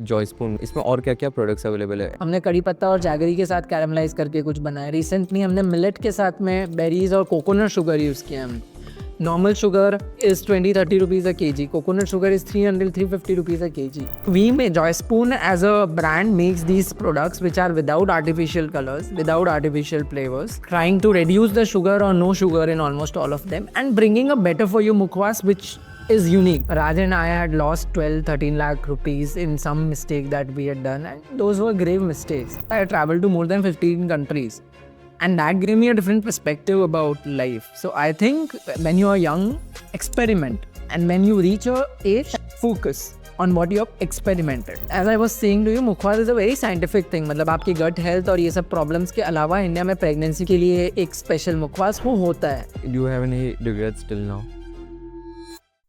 Joy spoon, इसमें और क्या क्या प्रोडक्ट्स अवेलेबल है? हमने कड़ी पत्ता और जैगरी के साथ कैरमलाइज करके कुछ बनाया। रिसेंटली हमने मिलेट के साथ में बेरीज और कोकोनट शुगर यूज़ किया हमने। Normal sugar is 20-30 rupees a kg. Coconut sugar is 300-350 rupees a kg. Joy Spoon as a brand makes these products which are without artificial colors, without artificial flavors, trying to reduce the sugar or no sugar in almost all of them and bringing a better for you mukhwas which is unique. Raj and I had lost 12-13 lakh rupees in some mistake that we had done, and those were grave mistakes. I had traveled to more than 15 countries. And that gave me a different perspective about life. So I think when you are young, experiment. And when you reach your age, focus on what you have experimented. As I was saying to you, मुखवास is a very scientific thing. मतलब आपकी gut health और ये सब problems के अलावा India में pregnancy के लिए एक special मुखवास वो होता है. Do you have any regrets till now?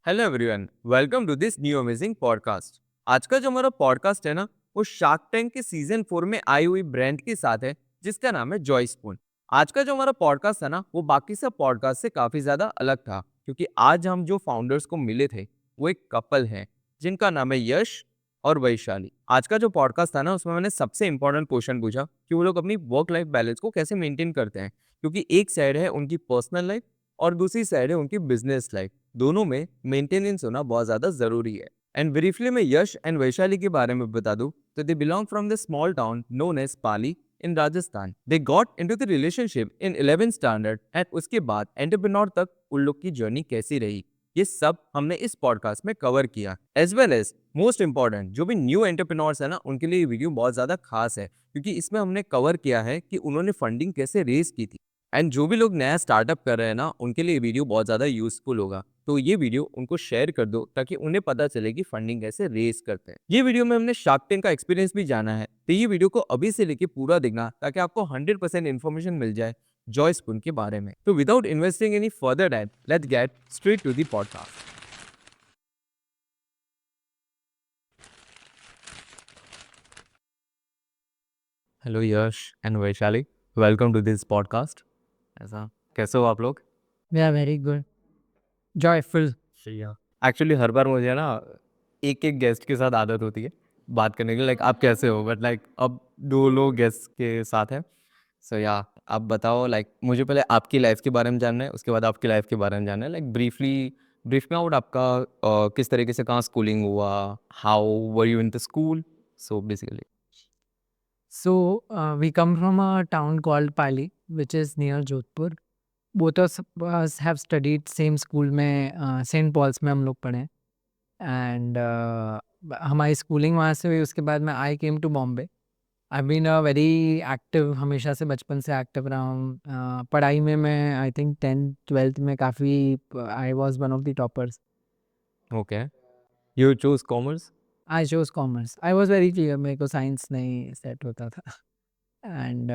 Hello everyone, welcome to this new amazing podcast. आज का जो हमारा पॉडकास्ट है ना, वो शार्क टैंक के सीजन 4 में आई हुई ब्रांड के साथ है जिसका नाम है जॉय स्पून। आज का जो हमारा पॉडकास्ट है ना, वो बाकी सब पॉडकास्ट से काफी ज्यादा अलग था क्योंकि आज हम जो फाउंडर्स को मिले थे वो एक कपल है जिनका नाम है यश और वैशाली। आज का जो पॉडकास्ट था ना, उसमें मैंने सबसे इंपॉर्टेंट क्वेश्चन पूछा कि वो लोग अपनी वर्क लाइफ बैलेंस को कैसे मेंटेन करते हैं, क्योंकि एक साइड है उनकी पर्सनल लाइफ और दूसरी साइड है उनकी बिजनेस लाइफ। दोनों में मेंटेनेंस होना बहुत ज्यादा जरूरी है। एंड ब्रीफली मैं यश एंड वैशाली के बारे में बता दूं तो they belong from the small town known as Pali in Rajasthan. They got into the relationship in 11th standard and उसके बाद एंटरप्रेन्योर तक उन लोग की जर्नी कैसी रही, ये सब हमने इस पॉडकास्ट में कवर किया। As well as most important, जो भी न्यू एंटरप्रेन्योर्स है ना, उनके लिए ये वीडियो बहुत ज्यादा खास है क्योंकि इसमें हमने कवर किया है कि उन्होंने फंडिंग कैसे रेज की थी। एंड जो भी लोग नया स्टार्टअप कर रहे हैं ना, उनके लिए वीडियो बहुत ज़्यादा यूजफुल होगा। तो ये वीडियो उनको शेयर कर दो ताकि उन्हें पता चले कि फंडिंग कैसे रेज करते हैं। ये वीडियो में हमने शार्क टैंक का एक्सपीरियंस भी जाना है, तो ये वीडियो को अभी से लेके पूरा देखना ताकि आपको 100% इन्फॉर्मेशन मिल जाए जॉय स्पून के बारे में। तो without investing any further time, let's get straight to the podcast. Hello Yash and Vaishali, welcome to this podcast. ऐसा कैसे हो आप लोग? We are very good. Joyful. Actually हर बार मुझे ना एक एक गेस्ट के साथ आदत होती है बात करने की, लाइक आप कैसे हो, बट लाइक अब 2 लोग गेस्ट के साथ हैं। सो या आप बताओ, लाइक मुझे पहले आपकी लाइफ के बारे में जानना है, उसके बाद आपकी लाइफ के बारे में जानना है। लाइक ब्रीफ में आउट आपका किस तरीके से कहाँ स्कूलिंग हुआ, how were you in the school, so basically. So we come from a town called Pali, which is near Jodhpur. Both of us have studied same school में Saint Paul's में हम लोग पढ़े एंड हमारी schooling वहाँ से हुई। उसके बाद मैं I came to Bombay. I been a very active, हमेशा से बचपन से एक्टिव रहा हूँ। पढ़ाई में मैं आई थिंक 10th-12th में काफ़ी I was one of the toppers. Okay, you choose commerce? I chose commerce. I was very clear, मेरे को साइंस नहीं सेट होता था। And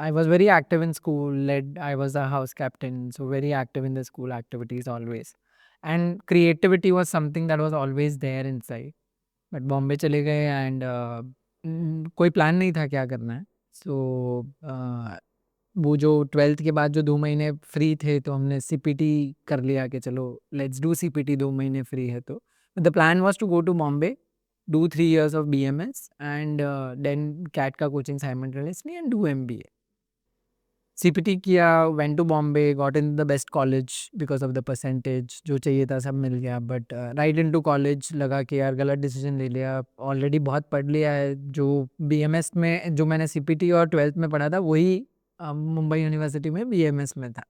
I was very active in school. I was a house captain, so very active in the school activities always. And creativity was something that was always there inside. But Bombay चले गए and कोई plan नहीं था क्या करना है। So वो जो 12th के बाद जो 2 महीने फ्री थे तो हमने CPT कर लिया कि चलो लेट्स डू CPT, 2 महीने फ्री है तो। The plan was to go to Bombay, do 3 years of BMS and then CAT का coaching simultaneously and do MBA. CPT किया, went to Bombay, got in the best college because of the percentage, जो चाहिए था सब मिल गया। But right into college लगा कि यार गलत डिसीजन ले लिया, ऑलरेडी बहुत पढ़ लिया है। जो BMS में जो मैंने CPT और 12th में पढ़ा था वही मुंबई यूनिवर्सिटी में BMS में था।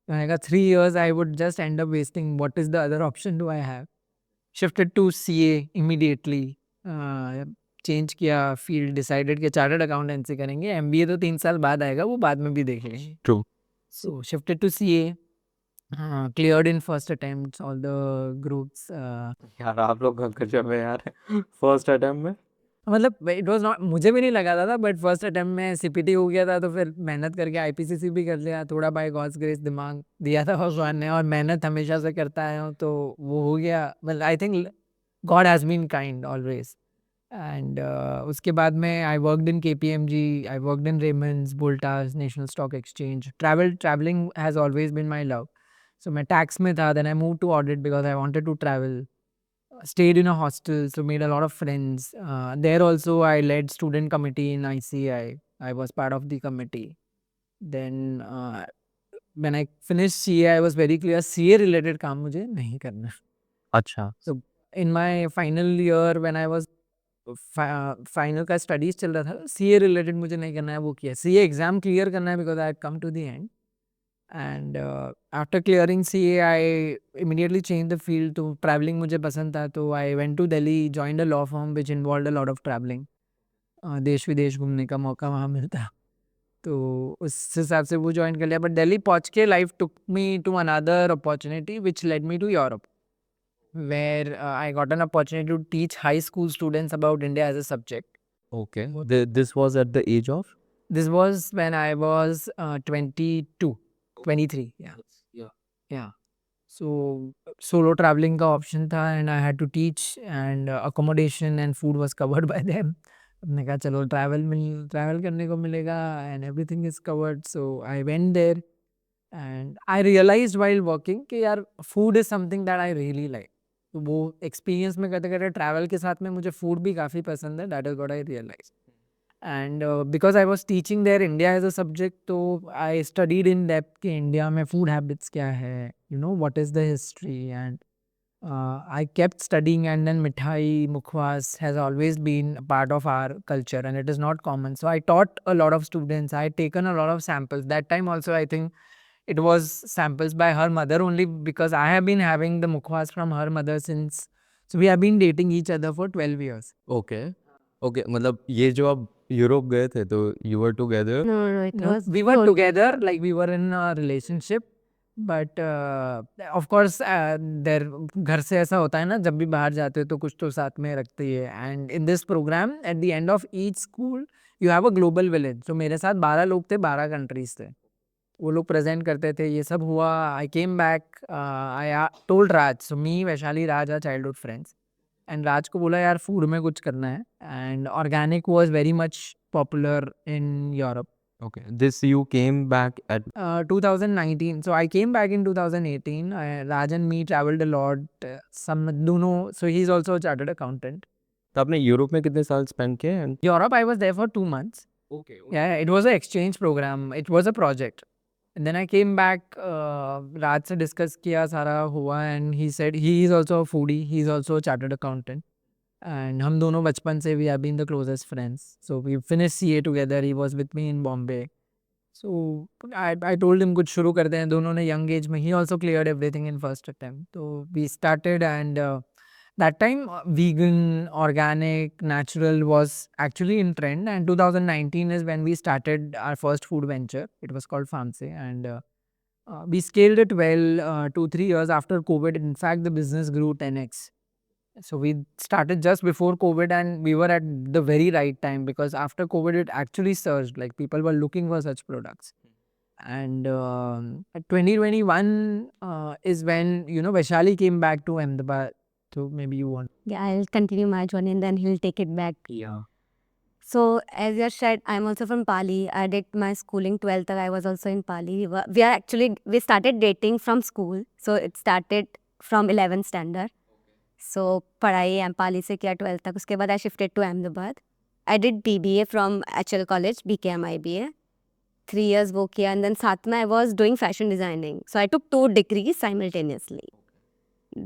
मैंने कहा 3 years I would just end up wasting, what is the other option do I have? Shifted to CA immediately. Change किया फील्ड, डिसाइडेड कि चार्टर्ड अकाउंटेंसी करेंगे। MBA तो 3 साल बाद आएगा, वो बाद में भी देख लेंगे। True. So shifted to CA, cleared in first attempt all the groups. यार आप लोग गजब है यार, फर्स्ट अटेम्प्ट में। मतलब इट वाज नॉट, मुझे भी नहीं लगा था, बट फर्स्ट अटेम्प्ट में CPT हो गया था तो फिर मेहनत करके IPCC भी कर लिया। थोड़ा बाय गॉड्स ग्रेस दिमाग दिया था भगवान ने, और मेहनत हमेशा से करता आया हूँ तो वो हो गया। मतलब I think God has been kind always. And उसके बाद में I worked in KPMG, I worked in Raymond's, Voltas, national stock exchange. Travelling has always been my love. So मैं टैक्स में था, then I move to audit because I wanted to travel. stayed in a hostel, so made a lot of friends. There also I led student committee in ICI. I was part of the committee. Then when I finished CA, I was very clear CA related काम मुझे नहीं करना. अच्छा. So in my final year when I was final का studies चल रहा था, CA related मुझे नहीं करना है, वो किया. सीए एग्जाम क्लियर करना है because I come to the end. And after clearing CA I immediately change the field. तो ट्रैवलिंग मुझे पसंद था, तो I went to Delhi, joined a law firm which involve a lot of travelling. देश विदेश घूमने का मौका वहाँ मिलता, तो उस हिसाब से वो ज्वाइन कर लिया. बट दिल्ली पहुँच के life took me to another opportunity which led me to Europe, where I got an opportunity to teach high school students about India as a subject. Okay. This was at the age of? This was when I was 22, 23. Yeah. So solo traveling का option था and I had to teach, and accommodation and food was covered by them. हमने कहा चलो travel करने को मिलेगा and everything is covered. So I went there and I realized while working कि यार food is something that I really like. तो वो एक्सपीरियंस में करते करते ट्रैवल के साथ में मुझे फूड भी काफ़ी पसंद है. That is what I realize. And because I was teaching there India as a subject, तो आई स्टडीड इन डेप्थ कि इंडिया में फूड हैबिट्स क्या है, you know what is the history. And I kept studying. And then mithai, mukhwas has always been part of our culture and it is not common. So I taught a lot of students. I taken a lot of samples. That time also I think it was samples by her mother only because I have been having the mukhwas from her mother since. So we have been dating each other for 12 years. Okay. Okay. मतलब ये जो आप Europe गए थे तो you were together? No, it No, was we were told- together, like we were in a relationship. But of course there घर से ऐसा होता है ना, जब भी बाहर जाते हो तो कुछ तो साथ में रखते ही है. And in this program at the end of each school you have a global village. So मेरे साथ 12 लोग थे, 12 कंट्रीज थे. वो लोग प्रेजेंट करते थे. ये सब हुआ. I came back. I told Raj. So me, Vaishali, Raj are childhood friends. And Raj को बोला यार फूड में कुछ करना है. And organic was very much popular in Europe. Okay. This you came back at 2019. So I came back in 2018. Raj and me traveled a lot. Some दोनों. So he's also a chartered accountant. तो आपने Europe में कितने साल spend किए? And Europe, I was there for 2 months. okay. Yeah, it was an exchange program. It was a project. And then I came back. राज से discuss किया, सारा हुआ. And he said he is also a foodie. He is also a chartered accountant. And हम दोनों बचपन से we have been the closest friends. So we finished CA together. He was with me in Bombay. So I told him कुछ शुरू करते हैं. दोनों ने young age में. He also cleared everything in first attempt. So we started, and that time vegan, organic, natural was actually in trend. And 2019 is when we started our first food venture. It was called Farmse. And we scaled it well. 2-3 years after COVID, in fact the business grew 10x. So we started just before COVID, and we were at the very right time because after COVID it actually surged. Like people were looking for such products. And 2021 is when, you know, Vaishali came back to Ahmedabad. So maybe you want. Yeah, I'll continue my journey and then he'll take it back. Yeah. So as you said, I'm also from Pali. I did my schooling 12th. I was also in Pali. We started dating from school. So it started from 11th standard. So पढ़ाई पाली से किया 12th तक. उसके बाद I shifted to Ahmedabad. I did BBA from HL College, BKM IBA. 3 years वो किया, and then साथ में I was doing fashion designing. So I took 2 degrees simultaneously.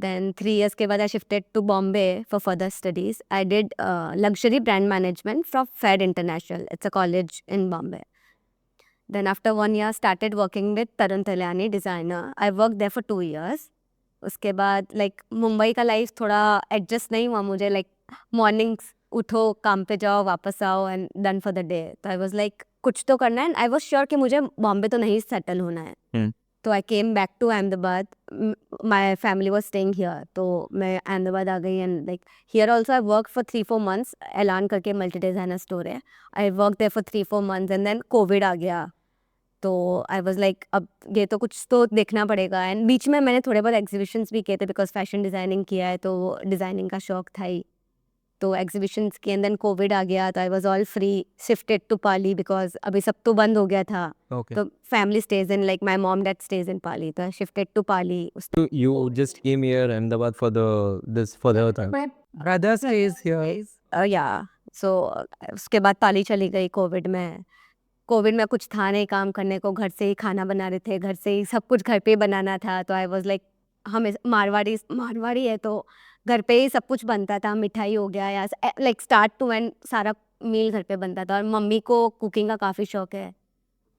Then 3 years के बाद I shifted to Bombay for further studies. I did luxury brand management from Fed International. It's a college in Bombay. Then after 1 year, started working with Tarun Talyani, designer. I worked there for 2 years. उसके बाद like Mumbai का life थोड़ा adjust नहीं हुआ मुझे. Like mornings उठो, काम पे जाओ, वापस आओ and done for the day. तो आई वाज लाइक कुछ तो करना है. एंड आई वाज श्योर कि मुझे बॉम्बे तो नहीं सेटल होना है. तो I came back to Ahmedabad. My family was staying here. तो मैं अहमदाबाद आ गई. And like here also I work for 3-4 months. Ailaan करके मल्टी डिज़ाइनर स्टोर है. I work there for 3-4 months and then covid आ गया. तो आई वाज लाइक अब ये तो कुछ तो देखना पड़ेगा. एंड बीच में मैंने थोड़े बहुत एग्जीबिशंस भी किए थे बिकॉज फैशन डिज़ाइनिंग किया है तो डिज़ाइनिंग का शौक था ही. तो एग्जीबिशंस की एंड देन कोविड आ गया तो आई वाज ऑल फ्री शिफ्टेड टू पाली बिकॉज अभी सब तो बंद हो गया था Okay. तो family stays in like my mom dad stays in Pali तो I shifted to Pali So you just came here Ahmedabad for the time. my Brother stays here. या सो उसके बाद पाली चली गई कोविड में कुछ था नहीं काम करने को घर से ही खाना बना रहे थे घर से ही सब कुछ घर पे ही बनाना था तो आई वाज लाइक हम मारवाड़ी है तो घर पे ही सब कुछ बनता था मिठाई हो गया या लाइक स्टार्ट टू एंड सारा मील घर पे बनता था और मम्मी को कुकिंग का काफ़ी शौक है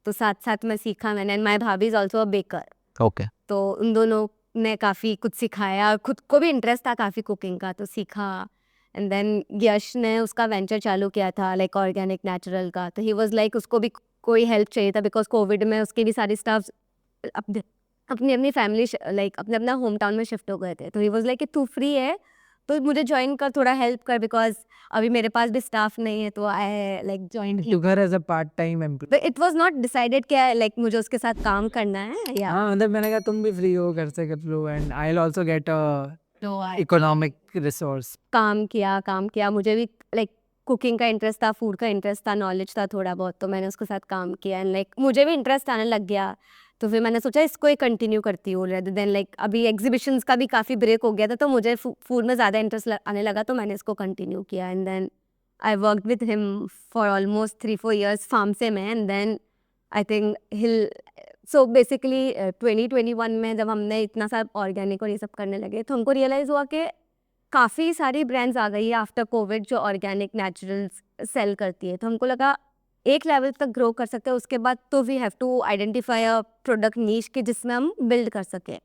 तो साथ साथ में सीखा मैंने एंड माई भाभी is also a baker Okay. तो उन दोनों ने काफ़ी कुछ सिखाया और खुद को भी इंटरेस्ट था काफ़ी कुकिंग का तो सीखा एंड देन यश ने उसका वेंचर चालू किया था लाइक ऑर्गेनिक नेचुरल का तो ही वाज लाइक उसको भी कोई हेल्प चाहिए था बिकॉज कोविड में उसके भी सारी स्टाफ अपनी अपनी फैमिली लाइक अपने अपना होम टाउन में शिफ्ट हो गए थे तो ही वाज लाइक कि तू फ्री है तो मुझे ज्वाइन कर थोड़ा हेल्प कर बिकॉज अभी मेरे पास भी स्टाफ नहीं है तो I like join Took her as a part-time employee. But it was not decided कि लाइक मुझे उसके साथ काम करना है या हाँ मतलब मैंने कहा तुम भी फ्री हो घर से कर लो and I will also get a economic resource. काम किया मुझे भी लाइक कुकिंग का इंटरेस्ट था फूड का इंटरेस्ट था नॉलेज था थोड़ा बहुत तो मैंने उसके साथ काम किया एंड लाइक मुझे भी इंटरेस्ट आने लग गया तो फिर मैंने सोचा इसको ही कंटिन्यू करती हूँ रेदर देन लाइक अभी एग्जीबिशंस का भी काफ़ी ब्रेक हो गया था तो मुझे फूड में ज़्यादा इंटरेस्ट आने लगा तो मैंने इसको कंटिन्यू किया and then I work with him for almost 3-4 years firm से में and then I think he'll so basically 2021 में जब हमने इतना सारा ऑर्गेनिक और ये सब करने लगे तो हमको रियलाइज़ हुआ कि काफ़ी सारी ब्रांड्स आ गई है आफ्टर कोविड जो ऑर्गेनिक नेचुरल्स सेल करती है तो हमको लगा एक लेवल तक ग्रो कर सकते हैं उसके बाद तो we have to identify a product niche कि जिसमें हम बिल्ड कर सकें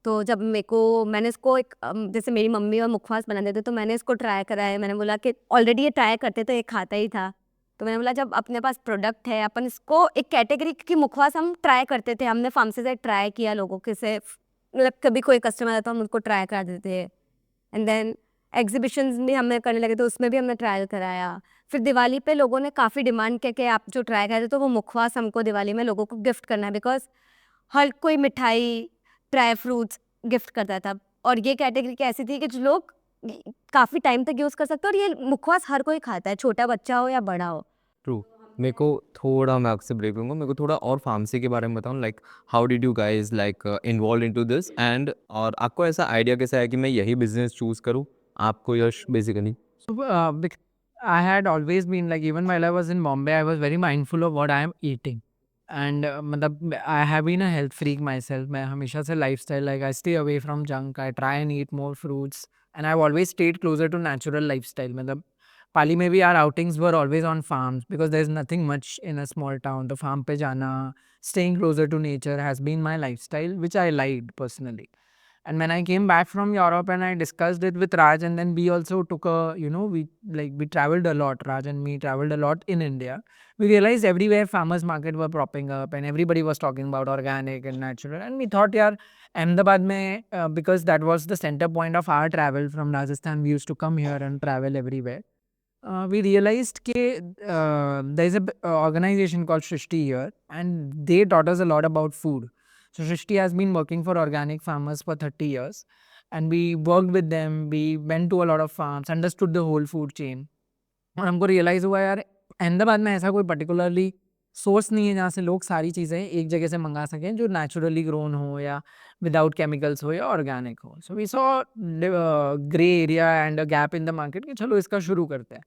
तो जब मैंने इसको एक जैसे मेरी मम्मी और मुखवास बनाते थे तो मैंने इसको ट्राई करा है मैंने बोला कि ऑलरेडी ये ट्राई करते तो ये खाता ही था तो मैंने बोला जब अपने पास प्रोडक्ट है अपन इसको एक कैटेगरी की मुखवास हम ट्राई करते थे हमने फार्मेसी से ट्राई किया लोगों के से मतलब कभी कोई कस्टमर आता तो हम उसको ट्राई कर देते थे एंड देन एग्जीबिशंस भी हमने करने लगे तो उसमें भी हमने ट्रायल कराया फिर दिवाली पे लोगों ने काफ़ी डिमांड किया कि आप जो ट्राई करते तो वो मुखवास हमको दिवाली में लोगों को गिफ्ट करना है बिकॉज हर कोई मिठाई ड्राई फ्रूट्स गिफ्ट करता था और ये कैटेगरी ऐसी थी कि जो लोग काफ़ी टाइम तक यूज़ कर सकते हैं और ये मुखवास हर कोई खाता है छोटा बच्चा हो या बड़ा हो ट्रू मेरे को थोड़ा मैं आपसे ब्रेक लूँगा मेरे को थोड़ा और फार्मेसी के बारे में बताऊँ like how did you guys like involve into this and और आपको ऐसा आइडिया कैसा है कि मैं यही बिजनेस चूज़ करूँ आपको यश basically I had always been like even while I was in Bombay, I was very mindful of what I am eating. And मतलब I have been a health freak myself. मैं हमेशा से lifestyle like I stay away from junk. I try and eat more fruits. And I've always stayed closer to natural lifestyle. मतलब पाली में भी our outings were always on farms because there's nothing much in a small town. तो farm पे जाना, staying closer to nature has been my lifestyle, which I liked personally. And when I came back from Europe and I discussed it with Raj, and then we also took a, we traveled a lot. Raj and me traveled a lot in India. We realized everywhere farmers market were propping up and everybody was talking about organic and natural. And we thought, yaar, Ahmedabad mein, because that was the center point of our travel from Rajasthan, we used to come here and travel everywhere. We realized that there's an organization called Shrishti here, and they taught us a lot about food. So Shrishti has been working for organic farmers for 30 years, and we worked with them. We went to a lot of farms, understood the whole food chain. और हमको realise हुआ यार अहमदाबाद में ऐसा कोई particularly source नहीं है जहाँ से लोग सारी चीज़ें एक जगह से मंगा सकें जो नेचुरली ग्रोन हो या विदाउट केमिकल्स हो या ऑर्गेनिक हो. So we saw grey area and a gap in the market कि चलो इसका शुरू करते हैं.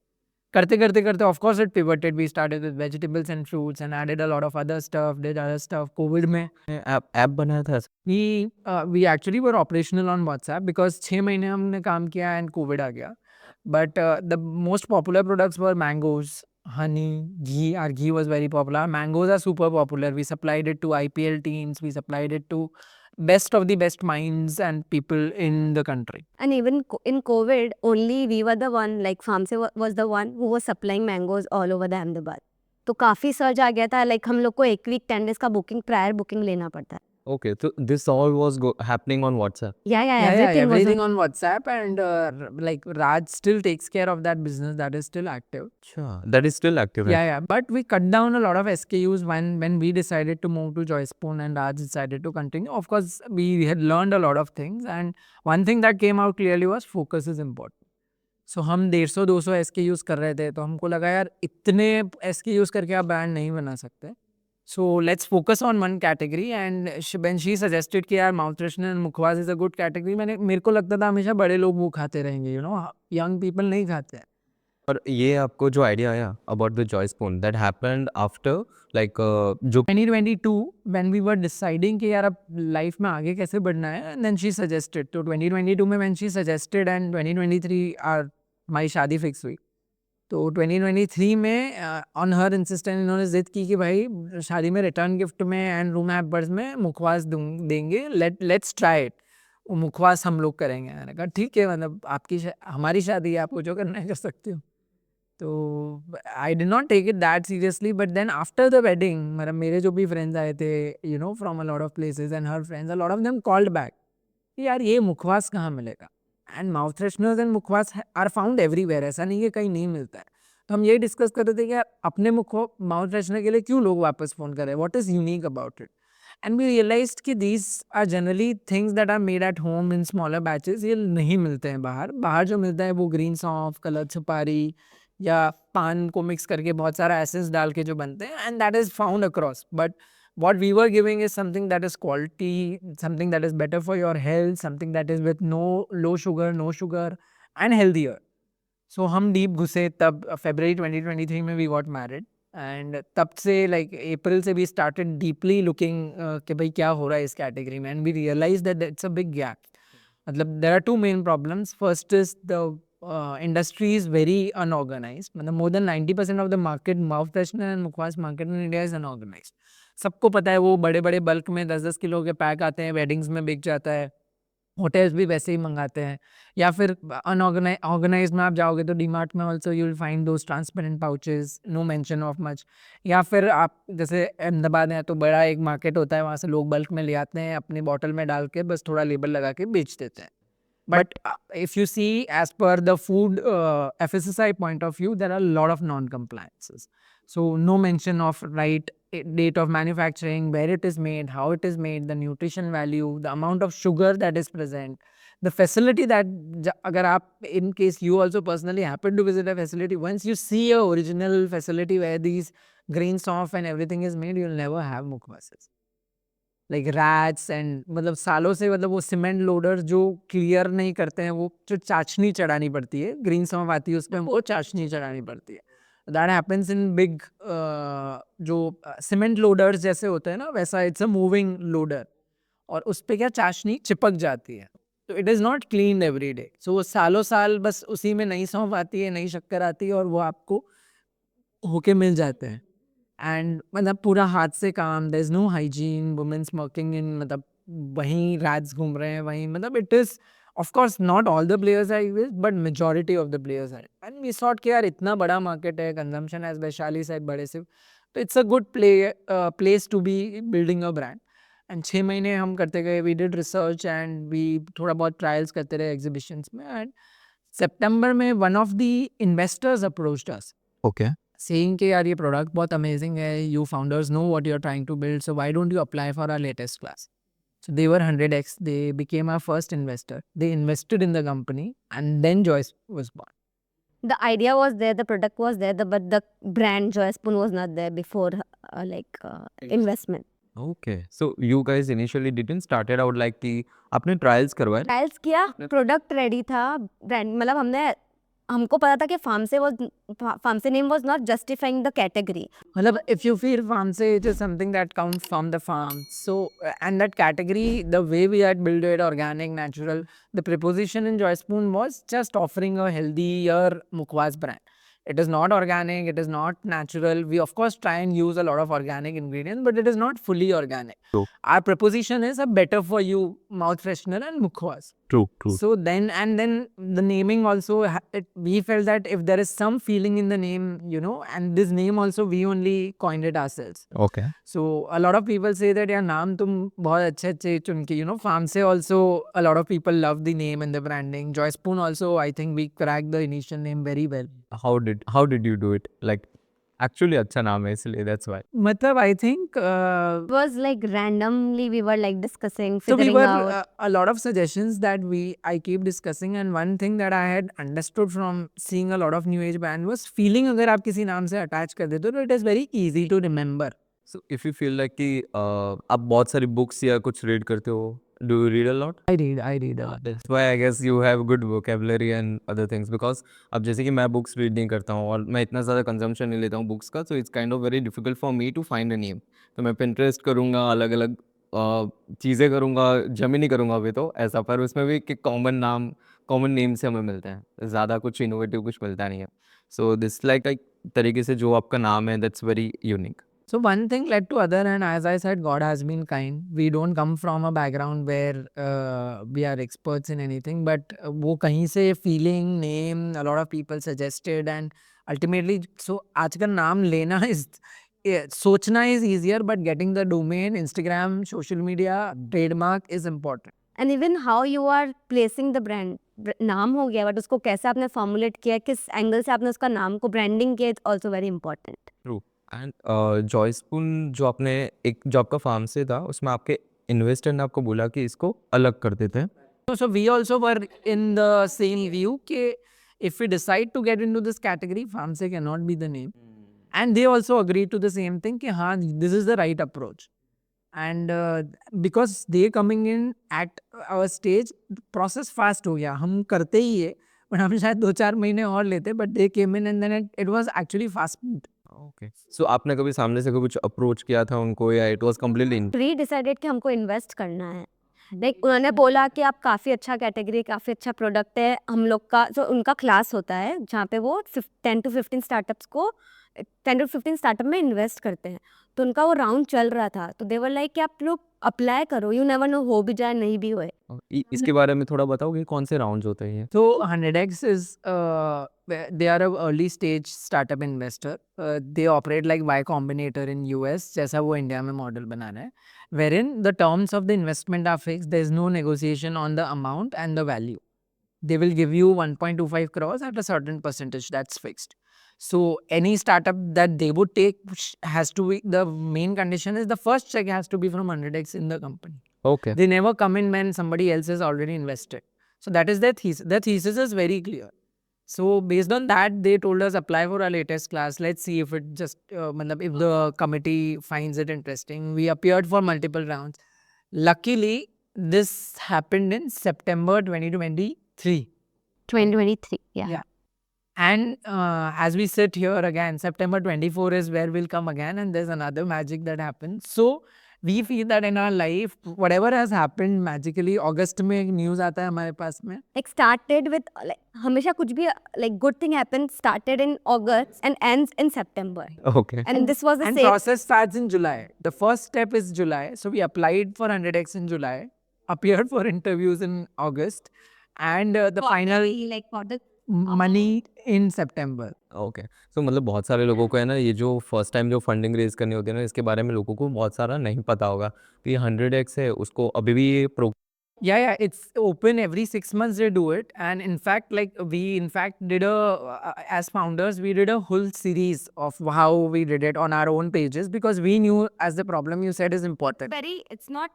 करते of course it pivoted. We started with vegetables and fruits and added a lot of other stuff, did other stuff. COVID में app बनाया था we actually were operational on WhatsApp because 6 महीने हमने काम किया and COVID आ गया. But the most popular products were mangoes, honey, ghee. Our ghee was very popular. Mangoes are super popular. We supplied it to IPL teams. We supplied it to best of the best minds and people in the country. And even in COVID, only we were the one, like FarmSe was the one who was supplying mangoes all over the Ahmedabad. तो काफ़ी search आ गया था like हम लोग को एक week 10 days का prior booking लेना पड़ता है. Okay, so this all was happening on WhatsApp. Yeah, Everything was on WhatsApp and like Raj still takes care of that business that is still active. Sure. That is still active. Right? Yeah. But we cut down a lot of SKUs when we decided to move to Joyspoon and Raj decided to continue. Of course, we had learned a lot of things and one thing that came out clearly was focus is important. सो हम 150-200 SKUs कर रहे थे, तो हमको लगा यार इतने SKUs करके आप ब्रांड नहीं बना सकते। So let's focus on one category and when she suggested कि यार mouth freshener and mukhwas is a good category, मेरे को लगता था हमेशा बड़े लोग वो खाते रहेंगे, यंग पीपल नहीं खाते हैं। और ये आपको जो आइडिया आया about the Joy spoon that happened after like जो 2022 व्हेन वी वर डिसाइडिंग कि यार अब लाइफ में आगे कैसे बढ़ना है, एंड देन शी सजेस्टेड, तो 2022 में व्हेन शी सजेस्टेड एंड 2023 आर हमारी शादी फिक्स हुई। तो 2023 में ऑन हर इंसिस्टेंस इन्होंने जिद की कि भाई शादी में रिटर्न गिफ्ट में एंड रूम हैम्पर्स में मुखवास देंगे, लेट्स ट्राई इट। वो मुखवास हम लोग करेंगे। मैंने कहा ठीक है, मतलब हमारी शादी है, आपको जो करना है कर सकते हो। तो I did not take it that seriously, but then after the wedding मतलब मेरे जो भी फ्रेंड्स आए थे from a lot of places and her friends, a lot of them called back कि यार ये मुखवास कहाँ मिलेगा। And mouth fresheners and mukhwas are found everywhere, ऐसा नहीं है कहीं नहीं मिलता है। तो हम यही डिस्कस कर रहे थे कि यार अपने माउथ फ्रेशनर के लिए क्यों लोग वापस फ़ोन कर रहे हैं, what is unique about it. And we realized कि these are generally things that are made at home in smaller batches, ये नहीं मिलते हैं बाहर। बाहर जो मिलता है वो ग्रीन सौंफ, कलर छुपारी या पान को मिक्स करके बहुत सारा एसेंस डाल के जो बनते हैं, and that is found across. But what we were giving is something that is quality, something that is better for your health, something that is with no sugar and healthier. So हम deep घुसे तब February 2023 में we got married, and तब से like April से we started deeply looking कि भाई क्या हो रहा है इस category में, and we realized that it's a big gap. मतलब there are two main problems. First is the industry is very unorganized. मतलब more than 90% of the market, mouth freshener and mukhwas market in India is unorganized. सबको पता है वो बड़े-बड़े bulk में 10-10 kilo के pack आते हैं, वेडिंग्स में बिक जाता है। होटल्स भी वैसे ही मंगाते हैं, या फिर ऑर्गेनाइज्ड में आप जाओगे तो डीमार्ट में also you will find those transparent pouches, no mention of much. या फिर आप जैसे अहमदाबाद है तो बड़ा एक मार्केट होता है, वहाँ से लोग बल्क में ले आते हैं, अपनी बॉटल में डाल के बस थोड़ा लेबल लगा के बेच देते हैं। But if you see, as per the food FSSAI point of view, there are a lot of non-compliances. So no mention of right date of manufacturing, where it is made, how it is made, the nutrition value, the amount of sugar that is present, the facility that agar aap, in case you also personally happen to visit a facility, once you see a original facility where these grains of and everything is made, you'll never have mukhwases. Like rats and मतलब सालों से मतलब वो cement loader जो clear नहीं करते हैं, वो जो चाशनी चढ़ानी पड़ती है, ग्रीन सौंफ आती है उसमें वो चाशनी चढ़ानी पड़ती है। दैट हैपेंस इन बिग जो सीमेंट लोडर्स जैसे होते हैं ना, वैसा इट्स अ मूविंग लोडर, और उस पे क्या चाशनी चिपक जाती है, तो it is not clean every day. So वो सालों साल बस उसी में नई सौंफ आती है, नई शक्कर आती है, और वो आपको होके मिल जाते हैं। एंड मतलब पूरा हाथ से काम, there is no hygiene, women smoking in, मतलब वहीं रैट्स घूम रहे हैं वहीं, मतलब it is of course not all the players are use, but majority of the players are. And we thought कि यार इतना बड़ा मार्केट है, कंजम्पशन एज वैशाली साइड बड़े से, तो it's a good place to be building a brand. And 6 महीने हम करते गए, we did research and we थोड़ा बहुत ट्रायल्स करते रहे एग्जीबिशंस में, एंड सितंबर में one of the investors approached us okay saying कि यार ये प्रोडक्ट बहुत अमेजिंग है, you founders know what you're trying to build, so why don't you apply for our latest class? So they were 100x, they became our first investor, they invested in the company, and then Joyce was born. The idea was there, the product was there, but the brand Joy Spoon was not there before investment. Okay so you guys initially didn't started out like कि आपने trials करवाए trials किया, product ready था, brand मतलब हमको पता था कि फार्मसे name was not justifying the category. मतलब if you feel farmse, it is something that comes from the farm, so and that category, the way we had built it, organic, natural, the proposition in Joy Spoon was just offering a healthier mukhwas brand. It is not organic, it is not natural. We of course try and use a lot of organic ingredients, but it is not fully organic. True. Our proposition is a better for you mouth freshener and mukhwas. True So then the naming also, we felt that if there is some feeling in the name, and this name also we only coined it ourselves. Okay So a lot of people say that यार नाम तुम बहुत अच्छे चुन के, farm से also a lot of people love the name and the branding. Joy Spoon also, I think we cracked the initial name very well. how did you do it, like actually अच्छा नाम है इसलिए that's why. मतलब I think It was like randomly we were like discussing, so we figuring were out. a lot of suggestions that I keep discussing, and one thing that I had understood from seeing a lot of new age band was feeling अगर आप किसी नाम से attach कर देते हो तो it is very easy to remember. So if you feel like कि आप बहुत सारी बुक्स या कुछ रीड करते हो, do you read a lot? I read a lot. That's why I guess you have good vocabulary and other things because अब जैसे कि मैं बुक्स रीड नहीं करता हूँ और मैं इतना ज़्यादा कंजम्पशन नहीं लेता हूँ बुक्स का, so it's kind of very difficult for me to find a name. तो मैं Pinterest करूँगा, अलग अलग चीज़ें करूँगा, जमी नहीं करूँगा अभी तो ऐसा, पर उसमें भी कि कॉमन नेम से हमें मिलते हैं, ज़्यादा कुछ इनोवेटिव कुछ मिलता नहीं है. सो दिस लाइक एक तरीके से जो आपका नाम है that's very unique. So one thing led to other, and as I said, God has been kind. We don't come from a background where we are experts in anything, but वो कहीं से feeling, name, a lot of people suggested, and ultimately, so आजकल नाम लेना is सोचना is easier, but getting the domain, Instagram, social media, trademark is important. And even how you are placing the brand. नाम हो गया but उसको कैसे आपने फॉर्मुलेट किया, किस एंगल से आपने उसका नाम को ब्रांडिंग किया, it's also very important. True. And Joyspoon जो आपने एक जो आपका फार्म से था उसमें आपके इन्वेस्टर ने आपको बोला कि इसको अलग कर देते हैं. So we also were in the same view कि if we decide to get into this category, Famse cannot be the name. And they also agreed to the same thing कि हाँ this is the right approach. And because they coming in at our stage, process fast हो गया. हम करते ही है, but हम शायद 2-4 महीने और लेते, but they came in and then it was actually fast. Okay. So आपने कभी सामने से कुछ अप्रोच किया था उनको या it was completely pre decided कि हमको इन्वेस्ट करना है. लाइक उन्होंने बोला कि आप काफ़ी अच्छा कैटेगरी, काफ़ी अच्छा प्रोडक्ट है हम लोग का. जो उनका क्लास होता है जहाँ पे वो 10 to 15 स्टार्टअप्स को 10 to 15 स्टार्टअप में इन्वेस्ट करते हैं. तो उनका वो राउंड चल रहा था, तो दे वर लाइक कि आप लोग अप्लाई करो, यू नेवर नो, हो भी जाए नहीं भी होए. इसके बारे में थोड़ा बताओगे कौन से राउंड्स होते हैं ये? So 100x is they are a early stage startup investor. They operate like Y Combinator in US, जैसा वो इंडिया में मॉडल बना रहा है, wherein the terms of the investment are fixed. There is no negotiation on the amount and the value. They will give you 1.25 crores at a certain percentage that's fixed. So any startup that they would take has to be, the main condition is the first check has to be from 100x in the company. Okay. They never come in when somebody else has already invested. So that is their thesis. Their thesis is very clear. So based on that, they told us apply for our latest class. Let's see if it just, if the committee finds it interesting. We appeared for multiple rounds. Luckily, this happened in September 2023. 2023, yeah. Yeah. And as we sit here again, September 24 is where we'll come again, and there's another magic that happens. So we feel that in our life, whatever has happened magically, August में एक news आता है हमारे पास में. Like started with like हमेशा कुछ भी like good thing happens started in August and ends in September. Okay. And this was the And same. process starts in July. The first step is July. So we applied for 100x in July, appeared for interviews in August, and the final like for the money in September. Okay. So मतलब बहुत सारे लोगों को है ना ये जो first time जो फंडिंग रेज करनी होती है ना इसके बारे में लोगों को बहुत सारा नहीं पता होगा. तो ये 100x है उसको अभी भी ये Yeah, it's open every 6 months they do it. And in fact, like we in fact did as founders, we did a whole series of how we did it on our own pages because we knew as the problem you said is important. very it's not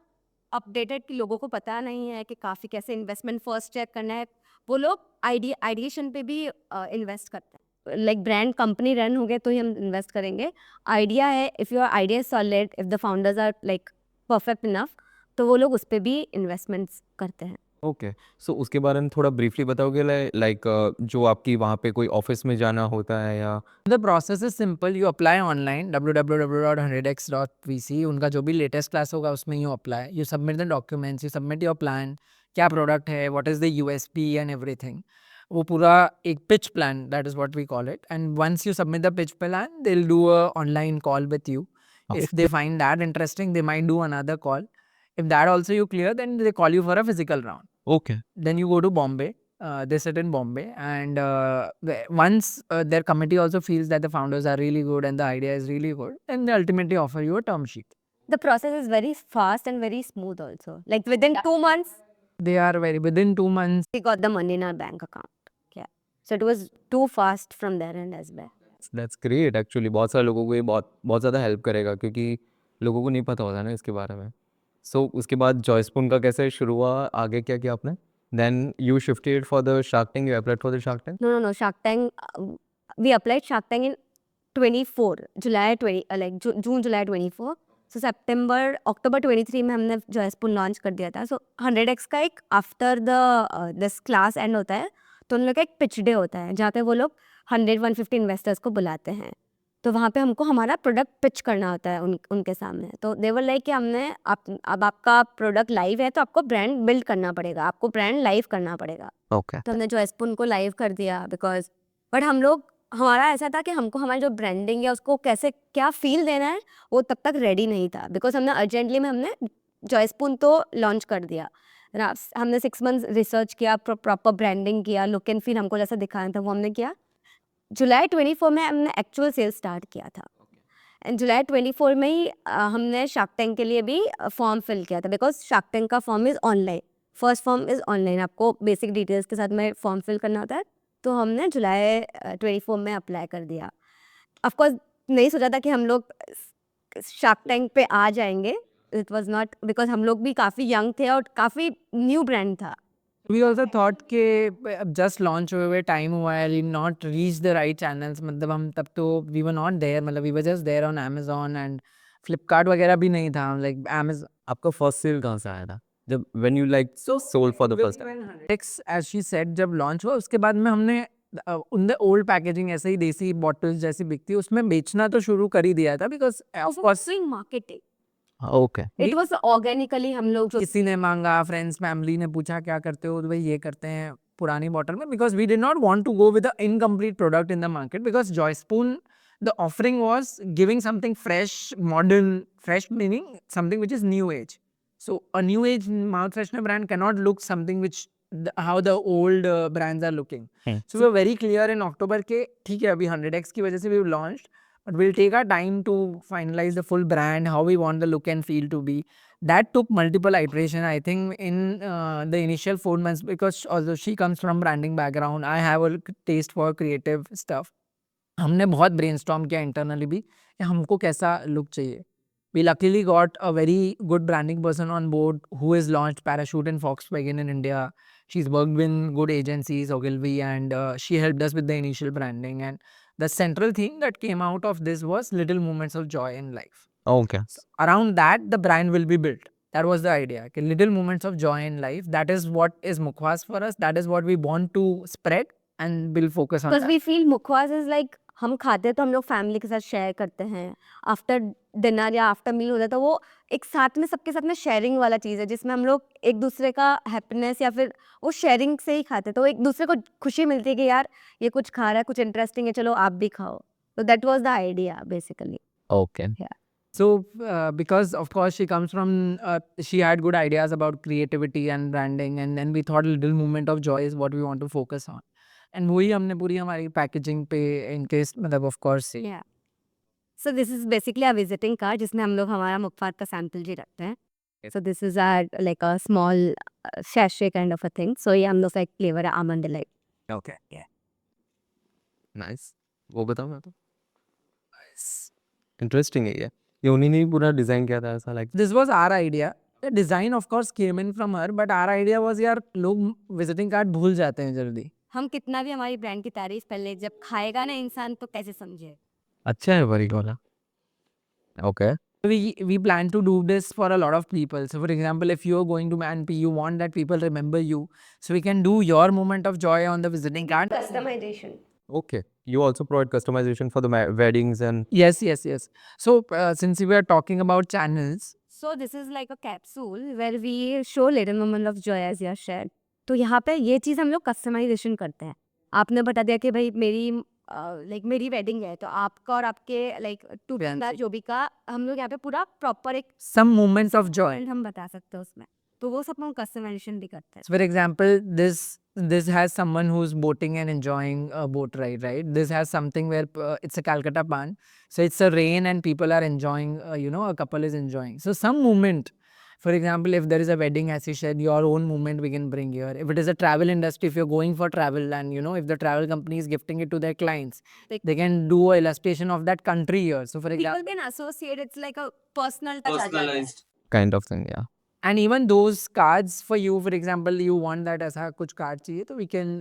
updated कि लोगों को पता नहीं है कि काफ़ी कैसे investment first check करना है. वो लोग आइडिएशन पे भी इन्वेस्ट करते हैं. लाइक ब्रांड कंपनी रन हो गए तो ही हम इन्वेस्ट करेंगे. आइडिया है, if your idea is solid, if the founders are like perfect enough, तो वो लोग उस पर भी इन्वेस्टमेंट्स करते हैं. ओके. सो उसके बारे में थोड़ा ब्रीफली बताओगे लाइक जो आपकी वहाँ पे कोई ऑफिस में जाना होता है या The process is simple. You apply online www.100x.vc. उनका जो भी latest class होगा उसमें you apply. You submit the documents. You submit your plan. क्या product है? What is the USP and everything. वो पूरा एक pitch plan. That is what we call it. And once you submit the pitch plan, they'll do a online call with you. If they find that interesting, they might do another call. If that also you clear, then they call you for a physical round. Okay. Then you go to Bombay. They sit in Bombay, and once their committee also feels that the founders are really good and the idea is really good, then they ultimately offer you a term sheet. The process is very fast and very smooth also. Like within 2 months, They are within 2 months. we got the money in our bank account. Yeah. So it was too fast from their end as well. That's great actually. बहुत सारे लोगों को ये बहुत बहुत ज़्यादा help करेगा, क्योंकि लोगों को नहीं पता होता ना इसके बारे में। सो उसके बाद जॉयस्पून का कैसे शुरू हुआ, आगे क्या किया आपने? Then you shifted for the Shark Tank, you applied for the Shark Tank? No, Shark Tank. We applied Shark Tank in 24 July 20 like June July 24. So September October 23 में हमने जॉयस्पून लॉन्च कर दिया था. So 100x का एक after the this class and होता है, तो उन लोग का एक पिच डे होता है जहाँ पे वो लोग 100-150 इन्वेस्टर्स को बुलाते हैं. तो वहाँ पे हमको हमारा प्रोडक्ट पिच करना होता है उनके सामने. तो दे वर लाइक कि हमने अब आपका प्रोडक्ट लाइव है तो आपको ब्रांड बिल्ड करना पड़ेगा, आपको ब्रांड लाइव करना पड़ेगा. ओके। तो हमने जॉयस्पून को लाइव कर दिया बिकॉज बट हम लोग हमारा ऐसा था कि हमको हमारी जो ब्रांडिंग है उसको कैसे क्या फील देना है वो तब तक रेडी नहीं था. बिकॉज हमने अर्जेंटली में हमने जॉयस्पून तो लॉन्च कर दिया. हमने 6 मंथ्स रिसर्च किया, प्रॉपर ब्रांडिंग किया, लुक एंड फील हमको जैसा दिखाना था वो हमने किया. जुलाई 24 में हमने एक्चुअल सेल स्टार्ट किया था. एंड जुलाई 24 में ही हमने शार्क टैंक के लिए भी फॉर्म फिल किया था. बिकॉज शार्क टैंक का form is online, first form is online, आपको बेसिक डिटेल्स के साथ में फॉर्म फिल करना होता है. तो हमने जुलाई 24 में अप्लाई कर दिया. ऑफकोर्स नहीं सोचा था कि हम लोग शार्क टैंक पे आ जाएंगे. इट वॉज नॉट बिकॉज हम लोग भी काफ़ी यंग थे और काफ़ी न्यू ब्रांड था. We also thought कि अब just launch हुए टाइम हुआ है, we not reach the right channels. मतलब हम तब तो we were not there, मतलब we were just there on Amazon and Flipkart वगैरह भी नहीं था. Like Amazon. आपका फर्स्ट सेल कहाँ से आया था, जब when you like sold for the first time? X as she said जब लॉन्च हुआ उसके बाद में हमने उन द ओल्ड पैकेजिंग ऐसे ही देसी बॉटल्स जैसी बिकती उसमें बेचना तो शुरू कर ही दिया था. Because of course marketing okay. It was organically हम लोग जो किसी ने मांगा, फ्रेंड्स फैमिली ने पूछा क्या करते हो, तो भाई ये करते हैं पुरानी बॉटल में. Because we did not want to go with a incomplete product in the market. Because Joyspoon the offering was giving something fresh, modern, fresh meaning something which is new age. So a new age mouth freshener brand cannot look something which how the old brands are looking. So we were very clear in October के ठीक है अभी 100x की वजह से we launched, but we'll take our time to finalize the full brand, how we want the look and feel to be. That took multiple iteration, I think, in the initial 4 months, because although she comes from branding background, I have a taste for creative stuff. हमने बहुत brainstorm किया internally भी कि हमको कैसा look चाहिए. We luckily got a very good branding person on board who has launched Parachute and Volkswagen in India. She's worked with good agencies, Ogilvy, and she helped us with the initial branding. And the central thing that came out of this was little moments of joy in life. Okay. Around that, the brand will be built. That was the idea. Okay, little moments of joy in life. That is what is Mukhwas for us. That is what we want to spread, and we'll focus on because that. We feel mukhwas is like हम खाते हैं तो हम लोग family के साथ share करते हैं. आफ्टर डिनर या आफ्टर मील होता है तो वो एक साथ में सबके साथ में शेयरिंग वाला चीज़ है जिसमें हम लोग एक दूसरे का हैप्पीनेस या फिर वो शेयरिंग से ही खाते हैं. तो एक दूसरे को खुशी मिलती है कि यार ये कुछ खा रहा है, कुछ इंटरेस्टिंग है, चलो आप भी खाओ. तो that was the idea basically. Okay. So, because of course she comes from, she had good ideas about creativity and branding, and then we thought little moment of joy is what we want to focus on. And वही हमने पूरी हमारी packaging पे in case मतलब of course या सो this is basically a visiting card जिसमें हम लोग हमारा मुखवास का सैंपल जी रखते हैं. So this is our like a small sachet kind of a thing. So ये हम लोग का एक फ्लेवर है आमंड डिलाइट. Okay nice. वो बताओ मैं तो इंटरेस्टिंग है ये उन्हीं ने ही पूरा डिजाइन किया था ऐसा like. This was our idea. The design of course came in from her, but our idea was यार लोग विजिटिंग कार्ड भूल जाते हैं जल्दी. हम कितना भी हमारी ब्रांड की तारीफ कर ले, जब खाएगा ना इंसान तो कैसे समझे. अच्छा है वरी वाला। Okay. We plan to do this for a lot of people. So for example, if you're going to ManP, you want that people remember you, so we can do your moment of joy on the visiting card. Customisation. Okay. You also provide customisation for the weddings and Yes. So since we are talking about channels, So this is like a capsule where we show little moment of joy as you have shared. तो यहाँ पे ये चीज़ हम लोग customization करते हैं. आपने बता दिया कि भाई मेरी लाइक मेरी वेडिंग है तो आपका और आपके लाइक टू Fancy. जो भी का हम लोग यहाँ पे पूरा प्रॉपर एक some moments of joy. moment हम बता सकते हैं उसमें. तो वो सब हम कस्टमाइजेशन भी करते हैं. So for example, this has someone who's boating and enjoying a boat ride, right? This has something where it's a Calcutta pan, so it's a rain and people are enjoying, a couple is enjoying. So some moment For example, if there is a wedding, as you said, your own movement we can bring here. If it is a travel industry, if you're going for travel and if the travel company is gifting it to their clients, they can do a illustration of that country here. So for example, People can associate, it's like a personal touch. kind of thing, yeah. and even those cards for you, for example, you want that as a kuch card chahiye, so we can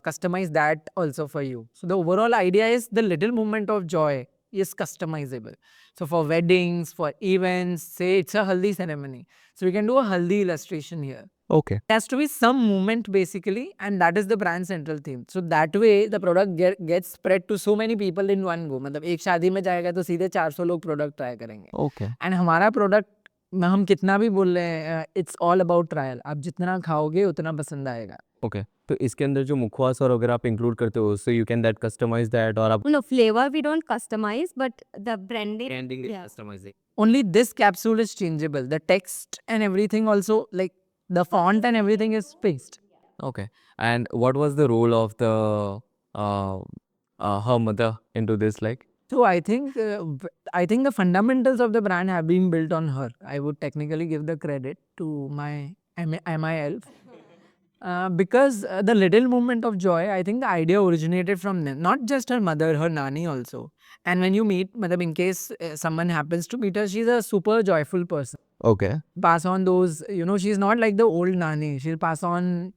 customize that also for you. So the overall idea is the little moment of joy is customizable. So for weddings, for events, say it's a haldi ceremony, so we can do a haldi illustration here. Okay. It has to be some movement basically, and that is the brand central theme. So that way the product gets spread to so many people in one go. मतलब एक शादी में जाएगा तो सीधे 400 लोग product try करेंगे. Okay. And हमारा प्रोडक्ट में हम कितना भी बोल रहे हैं, इट्स ऑल अबाउट ट्रायल. आप जितना खाओगे उतना पसंद आएगा. Okay. तो इसके अंदर जो मुखवास और अगर आप इंक्लूड करते हो, so you can that customize that और आप No, flavor we don't customize, but the branding. branding Yeah. customizing. Only this capsule is changeable. The text and everything also, like the font and everything is fixed. Okay. And what was the role of the her mother into this, like? So I think the fundamentals of the brand have been built on her. I would technically give the credit to my MIL. Because the little moment of joy, I think the idea originated from them. Not just her mother, her nani also. And when you meet, matlab, in case someone happens to meet her, she's a super joyful person. Okay. Pass on those, she's not like the old nani. She'll pass on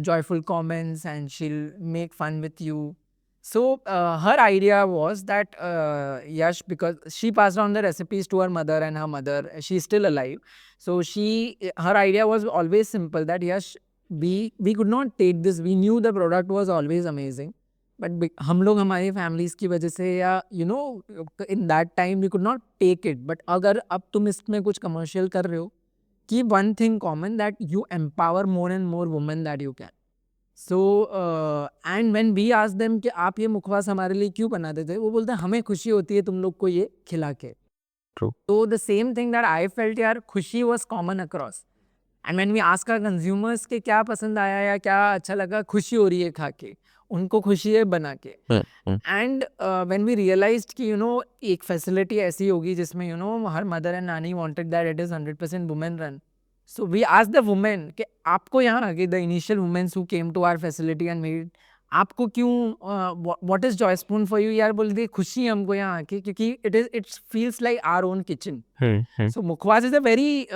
joyful comments and she'll make fun with you. So her idea was that Yash, because she passed on the recipes to her mother and her mother, she's still alive. So her idea was always simple that Yash, we could not take this. We knew the product was always amazing. But हम लोग हमारी families की वजह से या in that time we could not take it. But अगर अब तुम इसमें कुछ commercial कर रहे हो, keep one thing common, that you empower more and more women that you can. So and when we ask them कि आप ये मुखवास हमारे लिए क्यों बनाते थे, वो बोलते हैं हमें खुशी होती है तुम लोग को ये खिला के. True. So the same thing that I felt, यार खुशी was common across. And when we ask our consumers कि क्या पसंद आया या क्या अच्छा लगा, खुशी हो रही है खा के, उनको खुशी है बना के. And when we realized कि एक facility ऐसी होगी जिसमें her mother and nani wanted that it is 100% women run. So we asked the women कि आपको यहाँ आके, the initial women who came to our facility and made, आपको क्यों what is Joy Spoon for you, यार बोल दे खुशी हमको यहाँ आके, क्योंकि it feels like our own kitchen. So मुखवास is a very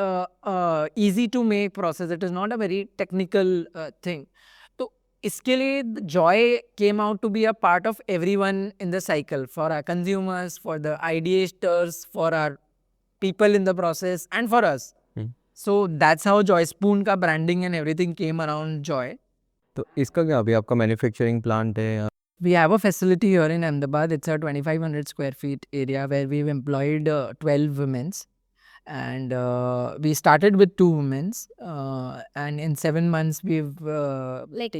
easy to make process. It is not a very technical thing. तो इसके लिए joy came out to be a part of everyone in the cycle, for our consumers, for the ideators, for our people in the process, and for us. So that's how Joy Spoon का branding and everything came around joy. तो इसका क्या अभी आपका manufacturing plant है या? We have a facility here in Ahmedabad. It's a 2,500 square feet area where we've employed 12 women. And we started with 2 women. And in 7 months, we've... Like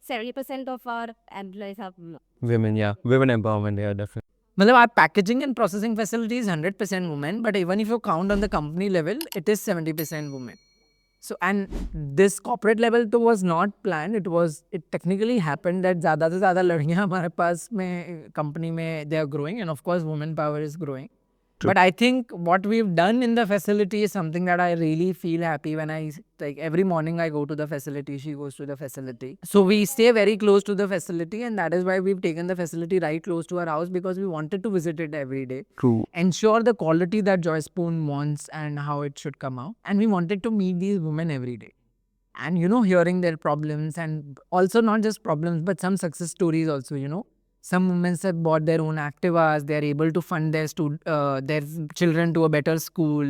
70% of our employees are Women, yeah. Women empowerment, yeah, definitely. मतलब our packaging and processing facility is 100% women. But even if you count on the company level, it is 70% women. So, and this corporate level तो was not planned. It technically happened that ज़्यादा से ज़्यादा लड़कियाँ हमारे पास में company में they are growing, and of course women power is growing. True. But I think what we've done in the facility is something that I really feel happy when every morning I go to the facility, she goes to the facility. So we stay very close to the facility, and that is why we've taken the facility right close to our house, because we wanted to visit it every day. True. Ensure the quality that Joy Spoon wants and how it should come out. And we wanted to meet these women every day. And hearing their problems, and also not just problems, but some success stories also, Some women have bought their own Activas. They are able to fund their children to a better school,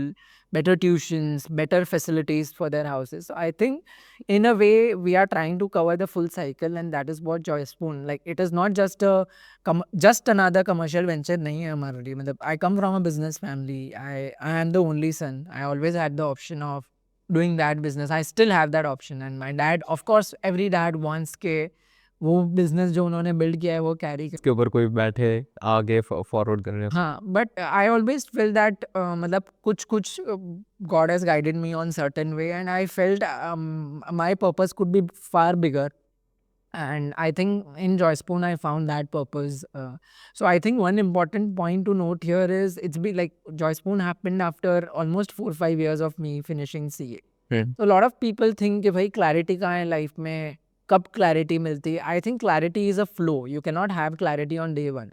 better tuitions, better facilities for their houses. So I think in a way we are trying to cover the full cycle, and that is what Joy Spoon. Like, it is not just another commercial venture. नहीं है हमारे लिए. मतलब I come from a business family. I am the only son. I always had the option of doing that business. I still have that option. And my dad, of course, every dad wants के वो business जो उन्होंने build किया है वो carry इसके ऊपर कोई बैठे आगे फॉरवर्ड कर रहे हो. हाँ, but I always feel that मतलब कुछ God has guided me on certain way, and I felt my purpose could be far bigger. And I think in Joyspoon I found that purpose. So I think one important point to note here is it's been like Joyspoon happened after almost 4 or 5 years of me finishing CA. So a lot of people think कि भाई clarity कहाँ है life में, कब clarity मिलती है. I think clarity is a flow. You cannot have clarity on day one.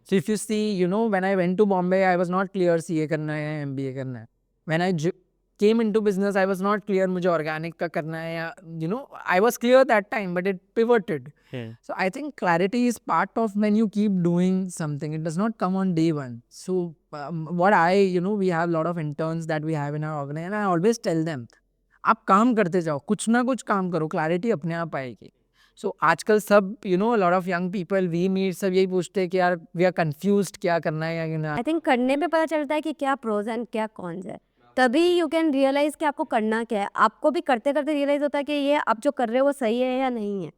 So if you see, you know, when I went to Bombay, I was not clear CA करना है या MBA करना है. When I came into business, I was not clear मुझे organic का करना है या, you know, I was clear that time, but it pivoted. So I think clarity is part of when you keep doing something. It does not come on day one. So we have a lot of interns that we have in our organization, and I always tell them, आप काम करते जाओ, कुछ ना कुछ काम करो, clarity अपने आप आएगी. सो आजकल सब lot of young people we meet सब यही पूछते हैं कि यार वी आर कंफ्यूज्ड क्या करना है या ना. आई थिंक करने पे पता चलता है कि क्या प्रोज एंड क्या कॉन्स है, तभी यू कैन रियलाइज कि आपको करना क्या है. आपको भी करते करते रियलाइज होता है कि ये आप जो कर रहे हो वो सही है या नहीं है.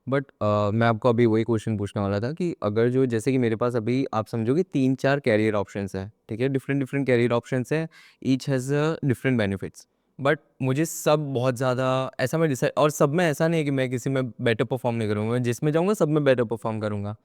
बट मैं आपको अभी वही क्वेश्चन पूछने वाला था कि अगर जो जैसे कि मेरे पास अभी आप समझो कि 3-4 कैरियर ऑप्शंस हैं, ठीक है, डिफरेंट कैरियर ऑप्शंस हैं, each has different benefits, but मुझे सब बहुत ज़्यादा ऐसा मैं डिसाइड, और सब में ऐसा नहीं है कि मैं किसी में बेटर परफॉर्म नहीं करूँगा, मैं जिसमें जाऊँगा सब में बेटर परफॉर्म करूँगा,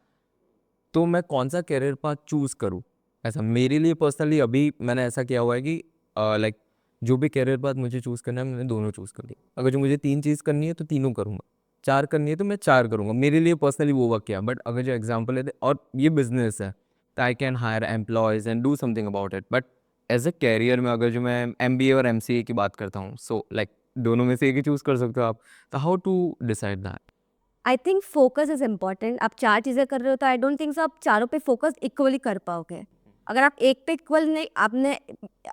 तो मैं कौन सा कैरियर पाथ चूज़ करूँ. ऐसा मेरे लिए पर्सनली अभी मैंने ऐसा किया हुआ है कि लाइक जो भी कैरियर पाथ मुझे चूज़ करना है मैंने दोनों चूज़ कर लिया. अगर जो मुझे 3 चीज़ करनी है तो तीनों करूँगा, 4 करनी है तो मैं 4 करूँगा. मेरे लिए पर्सनली वो वर्क किया. बट अगर जो एग्जांपल है और ये बिजनेस है तो I can hire employees and do something about it. But as a career में अगर जो मैं MBA और MCA की बात करता हूँ, सो लाइक दोनों में से एक ही चूज़ कर सकते हो आप. तो how to decide that? I think focus is important. आप 4 चीज़ें कर रहे हो तो आई डोंट थिंक सो आप चारों पे फोकस इक्वली कर पाओगे. अगर आप एक पे इक्वल नहीं, आपने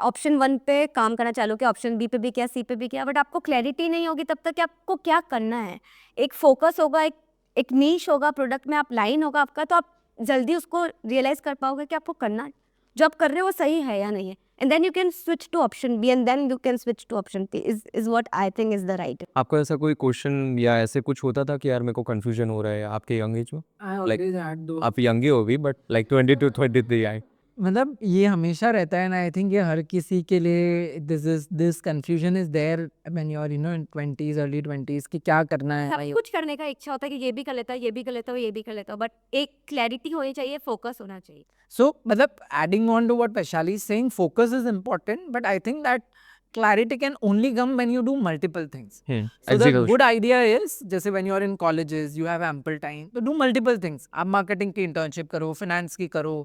ऑप्शन 1 पे काम करना चालू किया, ऑप्शन B पे भी किया, C पे भी किया, बट आपको क्लैरिटी नहीं होगी तब तक कि आपको क्या करना है. एक फोकस होगा, एक नीश होगा, प्रोडक्ट में आप लाइन होगा आपका, तो आप जल्दी उसको रियलाइज कर पाओगे कि आपको करना है, जो आप कर रहे हो वो सही है या नहीं है. And then you can switch to option B and then you can switch to option P is what I think is the right. आपका ऐसा कोई क्वेश्चन या ऐसे कुछ होता था कि यार मेरे को कन्फ्यूजन हो रहा है आपके यंग एज में? I Like, always had those. आप यंग ही हो भी, बट लाइक 22-23 आई. मतलब ये हमेशा रहता है ना. आई थिंक ये हर किसी के लिए this confusion is there when you are in 20s early 20s कि क्या करना है. सब कुछ करने का इच्छा होता है कि ये भी कर लेता हूँ, ये भी कर लेता हूँ, ये भी कर लेता हूँ, बट एक क्लैरिटी होनी चाहिए, फोकस होना चाहिए. So, मतलब adding on to what Vaishali is saying, focus is important, but I think that clarity can only come when you do multiple things. So the good idea is, जैसे when you are in colleges, you have ample time, तो do multiple things. आप marketing की internship करो, finance की करो,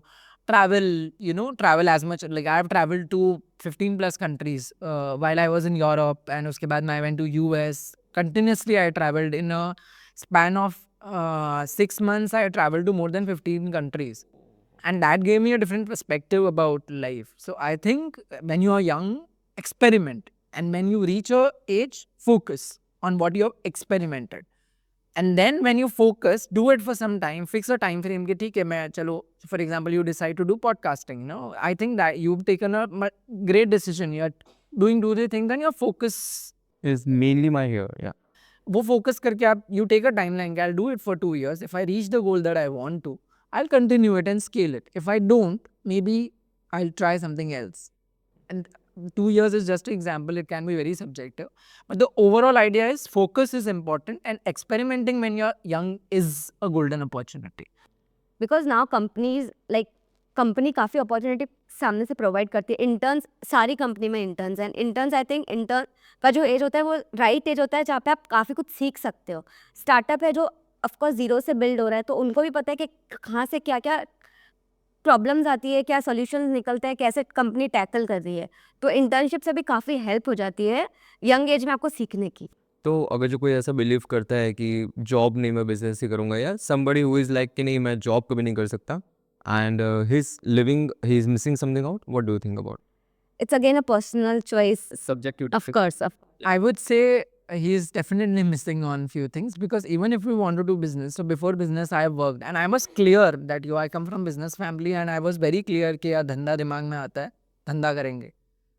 travel, travel as much. Like I have traveled to 15 plus countries while I was in Europe, and उसके बाद I went to US. Continuously I traveled in a span of 6 months. I traveled to more than 15 countries. And that gave me a different perspective about life. So I think when you are young, experiment. And when you reach a age, focus on what you have experimented. And then when you focus, do it for some time, fix a time frame. कि ठीक है मैं चलो, for example, you decide to do podcasting. I think that you've taken a great decision. You're doing 2-3 things, then your focus is mainly my here. Yeah. वो focus करके आप you take a timeline. I'll do it for 2 years. If I reach the goal that I want to, I'll continue it and scale it. If I don't, maybe I'll try something else. And 2 years is just an example. It can be very subjective. But the overall idea is focus is important, and experimenting when you're young is a golden opportunity. Because now companies, like company काफ़ी opportunity सामने से provide करती है. Interns, सारी company में interns हैं. Interns I think intern का जो एज होता है वो राइट एज होता है जहाँ पे आप काफ़ी कुछ सीख सकते हो. स्टार्टअप है जो ऑफकोर्स जीरो से बिल्ड हो रहा है, तो उनको भी पता है कि कहाँ से क्या क्या प्रॉब्लम्स आती है, क्या सॉल्यूशंस निकलते हैं, कैसे कंपनी टैकल कर रही है. तो इंटर्नशिप से भी काफ़ी हेल्प हो जाती है यंग एज में आपको सीखने की. तो अगर जो कोई ऐसा बिलीव करता है कि जॉब नहीं मैं बिजनेस ही करूँगा, या somebody who is like कि नहीं मैं जॉब कभी नहीं कर सकता, and he's missing something out, what do you think about? It's again a personal choice. Subjective. Of course. I would say he's definitely missing on few things, because even if we want to do business, so before business I have worked, and I was clear that I come from business family, and I was very clear कि यार धंधा दिमाग में आता है, धंधा करेंगे.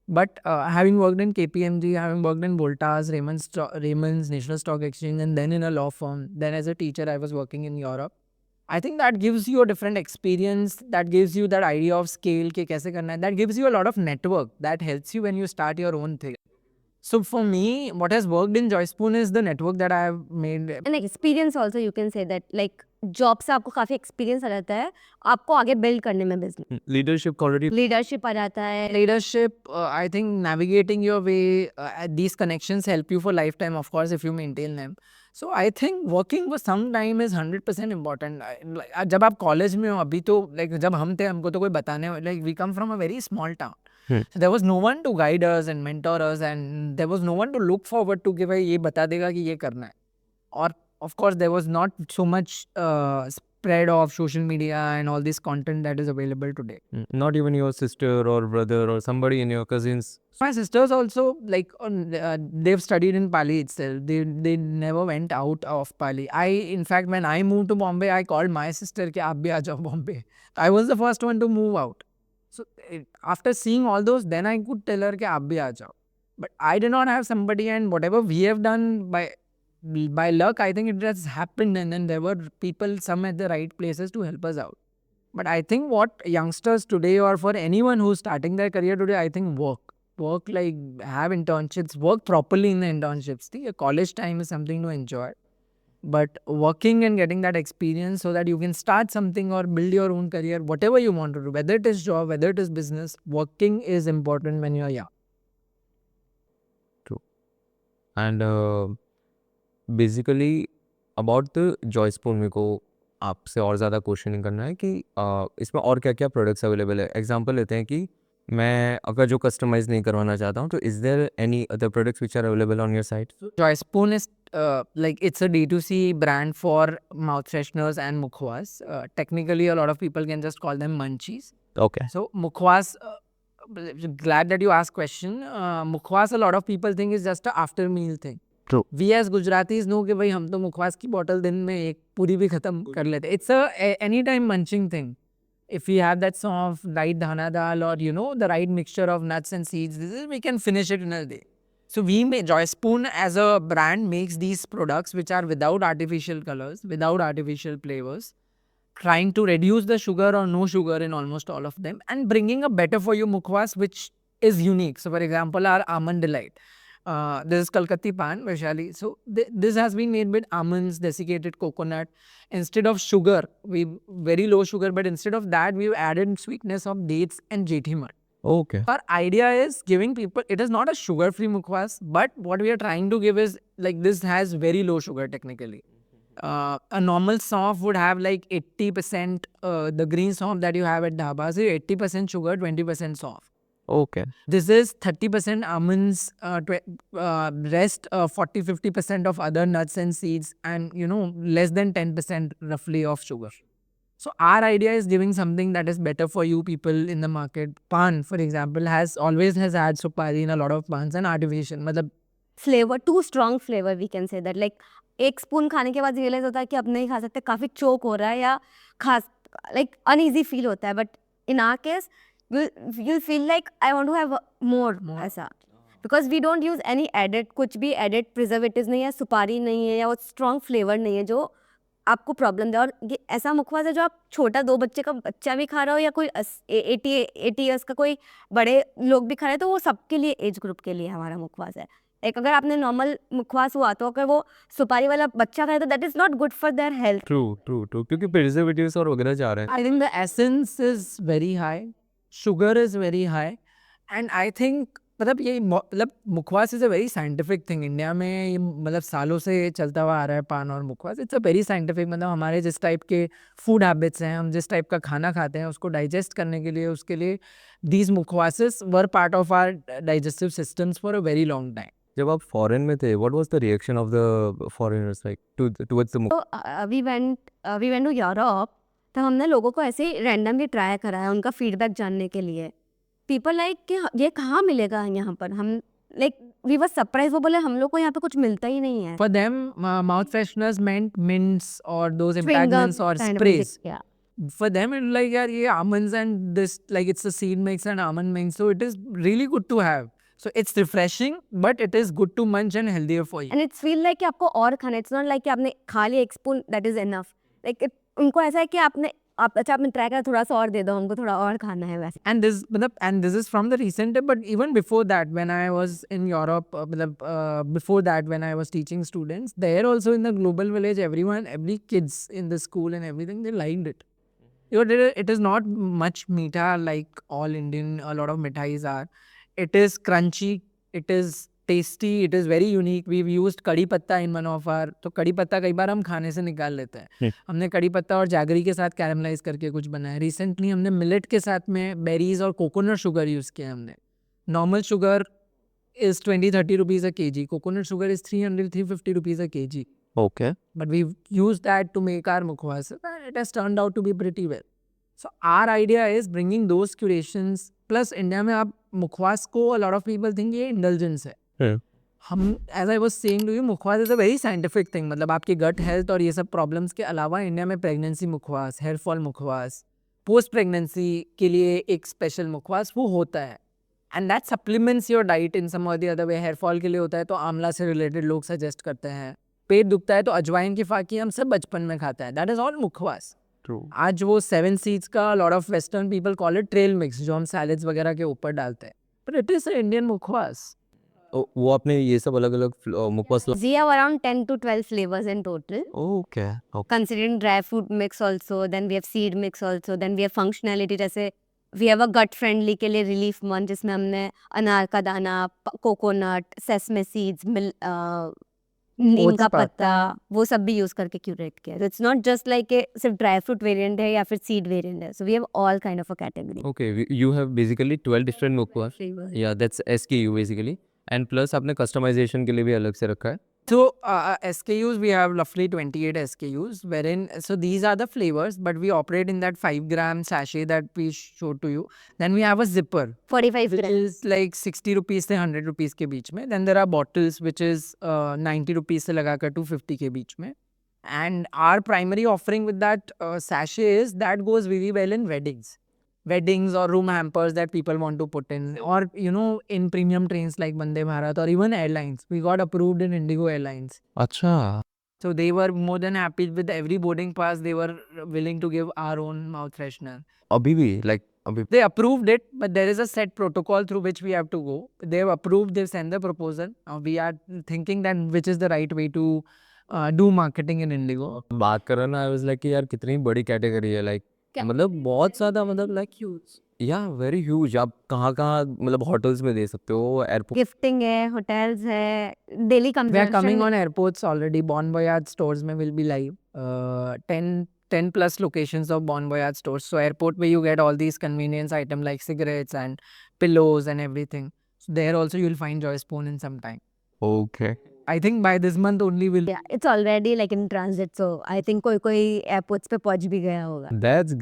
But having worked in KPMG, having worked in Voltas, Raymond's, National Stock Exchange, and then in a law firm, then as a teacher I was working in Europe. I think that gives you a different experience, that gives you that idea of scale, कि कैसे करना है, that gives you a lot of network, that helps you when you start your own thing. So for me, what has worked in Joyspoon is the network that I have made. And experience also you can say that like job से आपको काफ़ी experience आ जाता है आपको आगे build करने में business leadership quality leadership आ जाता है Leadership, I think navigating your way, these connections help you for lifetime, of course, if you maintain them. So I think working for some time is 100% important. जब आप college में हो अभी तो like जब हम थे हमको तो कोई बताने like we come from a very small town. So there was no one to guide us and mentor us and there was no one to look forward to कि भाई ये बता देगा कि ये करना है. Or of course there was not so much spread of social media and all this content that is available today. not even your sister or brother or somebody in your cousins. My sisters also like they've studied in Pali itself. They never went out of Pali. In fact when I moved to Bombay, I called my sister कि आप भी आ जाओ Bombay. I was the first one to move out. So after seeing all those, then I could tell her कि आप भी आ जाओ. But I did not have somebody, and whatever we have done by luck, I think it has happened, and then there were people, some at the right places to help us out. But I think what youngsters today, or for anyone who's starting their career today, I think work like have internships, work properly in the internships. See, a college time is something to enjoy, but working and getting that experience so that you can start something or build your own career, whatever you want to do, whether it is job, whether it is business, working is important when you're young. And basically about the Joyspoon मेरे को आपसे और ज़्यादा questioning करना है कि इसमें और क्या क्या प्रोडक्ट्स अवेलेबल है. एग्जांपल लेते हैं कि मैं अगर जो कस्टमाइज नहीं करवाना चाहता हूँ तो is there any other products which are available on your site? Joyspoon is like it's a D2C brand for mouth fresheners and mukhwas. Technically, a lot of people can just call them munchies. Okay. So mukhwas, glad that you asked question. Mukhwas, a lot of people think is just a after meal thing. True. We as Gujaratis know कि भाई हम तो मुखवास की bottle दिन में एक पूरी भी खत्म कर लेते. It's a anytime munching thing. If we have that soft light dhana dal or you know the right mixture of nuts and seeds, we can finish it in a day. So Joyspoon as a brand makes these products which are without artificial colors, without artificial flavors, trying to reduce the sugar or no sugar in almost all of them and bringing a better for you mukhwas which is unique. So for example, our almond delight. This is Kalkatti Pan, Vaishali. So this has been made with almonds, desiccated coconut. Instead of sugar, very low sugar, but instead of that, we've added sweetness of dates and jethi mud. Okay. Our idea is giving people, it is not a sugar-free mukhwas, but what we are trying to give is like this has very low sugar technically. A normal soft would have like 80%, the green soft that you have at dhabas is 80% sugar, 20% soft. Okay. This is 30% almonds, rest 40-50% of other nuts and seeds, and you know less than 10% roughly of sugar. So our idea is giving something that is better for you people in the market. Pan, for example, always has had supari in a lot of pans and artificial. मतलब flavour too strong flavour we can say that like एक spoon खाने के बाद realise होता है कि अब नहीं खा सकते काफ़ी चोक हो रहा है या खा लाइक अनईजी फील होता है but in our case you'll feel like I want to have more ऐसा because we don't use any added कुछ भी एडिड प्रिजर्वेटिव नहीं है सुपारी नहीं है या वो स्ट्रॉन्ग फ्लेवर नहीं है जो आपको प्रॉब्लम दे और ये ऐसा मुखवास है जो आप छोटा 2 बच्चे का बच्चा भी खा रहा हो या कोई 80 ईयर्स का कोई बड़े लोग भी खा रहे हैं तो वो सबके लिए एज ग्रुप के लिए हमारा मुखवास है. एक अगर आपने नॉर्मल मुखवास हुआ तो अगर वो सुपारी वाला बच्चा खाए तो that is not good for their health. True क्योंकि प्रिजर्वेटिव्स और वगैरह जा रहे हैं. I think the essence is very high, sugar is very high, and I think मतलब ये मतलब mukhwas is a very scientific thing. India में ये मतलब सालों से चलता हुआ आ रहा है पान और मुखवास. इट्स अ वेरी साइंटिफिक मतलब हमारे जिस टाइप के फूड हैबिट्स हैं हम जिस टाइप का खाना खाते हैं उसको डाइजेस्ट करने के लिए उसके लिए these mukhwases were part of our digestive systems for a very long time. जब आप फॉरेन में थे what was the reaction of the foreigners like towards the तो वी वेंट टू यूरोप तो हमने लोगों को ऐसे ही रैंडमली ट्राई करा है उनका फीडबैक जानने के लिए. पीपल लाइक कि ये कहाँ मिलेगा यहाँ पर हम लाइक वी वर सरप्राइज वो बोले हम लोग को यहाँ पे कुछ मिलता ही नहीं है. For them, mouth fresheners meant mints or those impactments or sprays. Yeah. For them, it's like यार ये almonds and this like it's a seed mix and almond mix, so it is really good to have. So it's refreshing, but it is good to munch and healthier for you. And it's feel like कि आपको और खाना it's not like कि आपने खा लिया एक spoon that is enough like उनको ऐसा है कि आपने आप अच्छा आपने ट्राई करा, थोड़ा सा और दे दो, हमको थोड़ा और खाना है वैसे। And this is from the recent, but even before that, when I was in Europe, before that, when I was teaching students, there also in the global village, every kids in the school and everything, they liked it. You know, it is not much meetha like all Indian, a lot of mithais are. It is crunchy, it is tasty, it is very unique. We've used कड़ी पत्ता in one of our, तो कड़ी पत्ता कई बार हम खाने से निकाल लेते हैं। हमने कड़ी पत्ता और जैगरी के साथ कैरमलाइज करके कुछ बनाया। रिसेंटली हमने मिलेट के साथ में बेरीज और कोकोनट शुगर यूज़ किया हमने। Normal sugar is 20-30 rupees a kg. Coconut sugar is 300-350 rupees a kg. Okay. But we've used that to make our mukhwas, and it has turned out to be pretty well. So our idea is bringing those curations. Plus India में आप मुखवास को a lot of people think ये indulgence है. हम as I was saying to you, मुखवास is a very scientific thing. मतलब आपकी gut health और ये सब problems के अलावा इंडिया में pregnancy मुखवास, hair fall मुखवास, post pregnancy के लिए एक special मुखवास वो होता है. And that supplements your diet in some or the other way. Hair fall के लिए होता है तो आंवला से related लोग suggest करते हैं. पेट दुखता है तो अजवाइन की फाकी हम सब बचपन में खाते हैं. That is all मुखवास. True. आज वो 7 seeds का lot of western people call it trail mix जो हम salads वगैरह के ऊपर डालते हैं. But it is an Indian मुखवास. वो आपने ये सब अलग अलग मुखवास We have around 10 to 12 flavors in total. Okay okay Considering dry fruit mix also, then we have seed mix also, then we have functionality जैसे we have a gut friendly के लिए relief one जिसमें हमने अनार का दाना, coconut, sesame seeds, नीम Oats का पत्ता. पत्ता, वो सब भी यूज करके क्यूरेट किया. इट्स नॉट जस्ट लाइक सिर्फ ड्राई फ्रूट वेरिएंट है या फिर सीड वेरिएंट है. So we have all kind of a category. Okay you have basically 12 different mukhwas या that's SKU basically and plus आपने कस्टमाइजेशन के लिए भी अलग से रखा है So SKUs, we have roughly 28 SKUs, wherein, so these are the flavors, but we operate in that 5-gram sachet that we showed to you. Then we have a zipper, 45 which grams. is like 60 rupees से 100 rupees के बीच में. Then there are bottles, which is 90 rupees से लगाकर 250 के बीच में. And our primary offering with that sachet is that goes really well in weddings or room hampers that people want to put in, or you know, in premium trains like Vande Bharat or even airlines. We got approved in Indigo Airlines. अच्छा So they were more than happy with every boarding pass. They were willing to give our own mouth freshener. अभी भी like अभी They approved it, but there is a set protocol through which we have to go. They have approved, they've sent the proposal. Now we are thinking that which is the right way to do marketing in Indigo. बात कर रहा ना I was like कि यार कितनी बड़ी category है like मतलब बहुत ज़्यादा मतलब लाइक Huge. या वेरी ह्यूज आप कहाँ कहाँ मतलब होटल्स में दे सकते हो एयरपोर्ट गिफ्टिंग है, होटल्स है, daily We are coming on airports already. Bon Voyage stores में will be live. 10 plus locations of Bon Voyage stores. So airport where you get all these convenience items like cigarettes and pillows and everything. So there also you'll find Joy Spoon in some time. Okay I think by this month only will. Yeah, it's already like in transit, so I think कोई airports पे पहुंच भी गया होगा. That's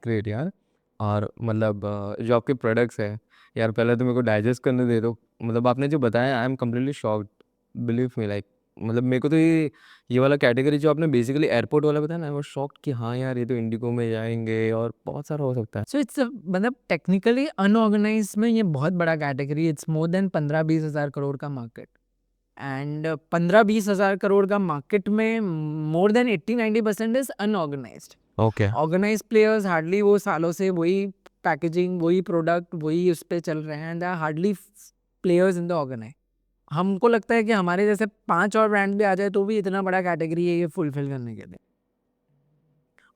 great यार और मतलब जो आपके प्रोडक्ट्स है यार पहले तो मेरे को डाइजेस्ट करने दे दो मतलब आपने जो बताया I am completely shocked believe me like मतलब मेरे को तो ये वाला कैटेगरी जो आपने बेसिकली एयरपोर्ट वाला बताया ना आई वाज शॉक्ड कि हाँ यार ये तो इंडिगो में जाएंगे और बहुत सारा हो सकता है So it's मतलब technically unorganized में ये बहुत बड़ा category. It's more than 15-20 हज़ार करोड़ का market. And 15-20 हज़ार करोड़ का market में more than 80-90% is unorganized. Okay organise players hardly वो सालों से वही पैकेजिंग वही प्रोडक्ट वही उस पर चल रहे हैं. Hardly players in the organise. हमको लगता है कि हमारे जैसे 5 और ब्रांड भी आ जाए तो भी इतना बड़ा कैटेगरी है ये फुलफिल करने के लिए.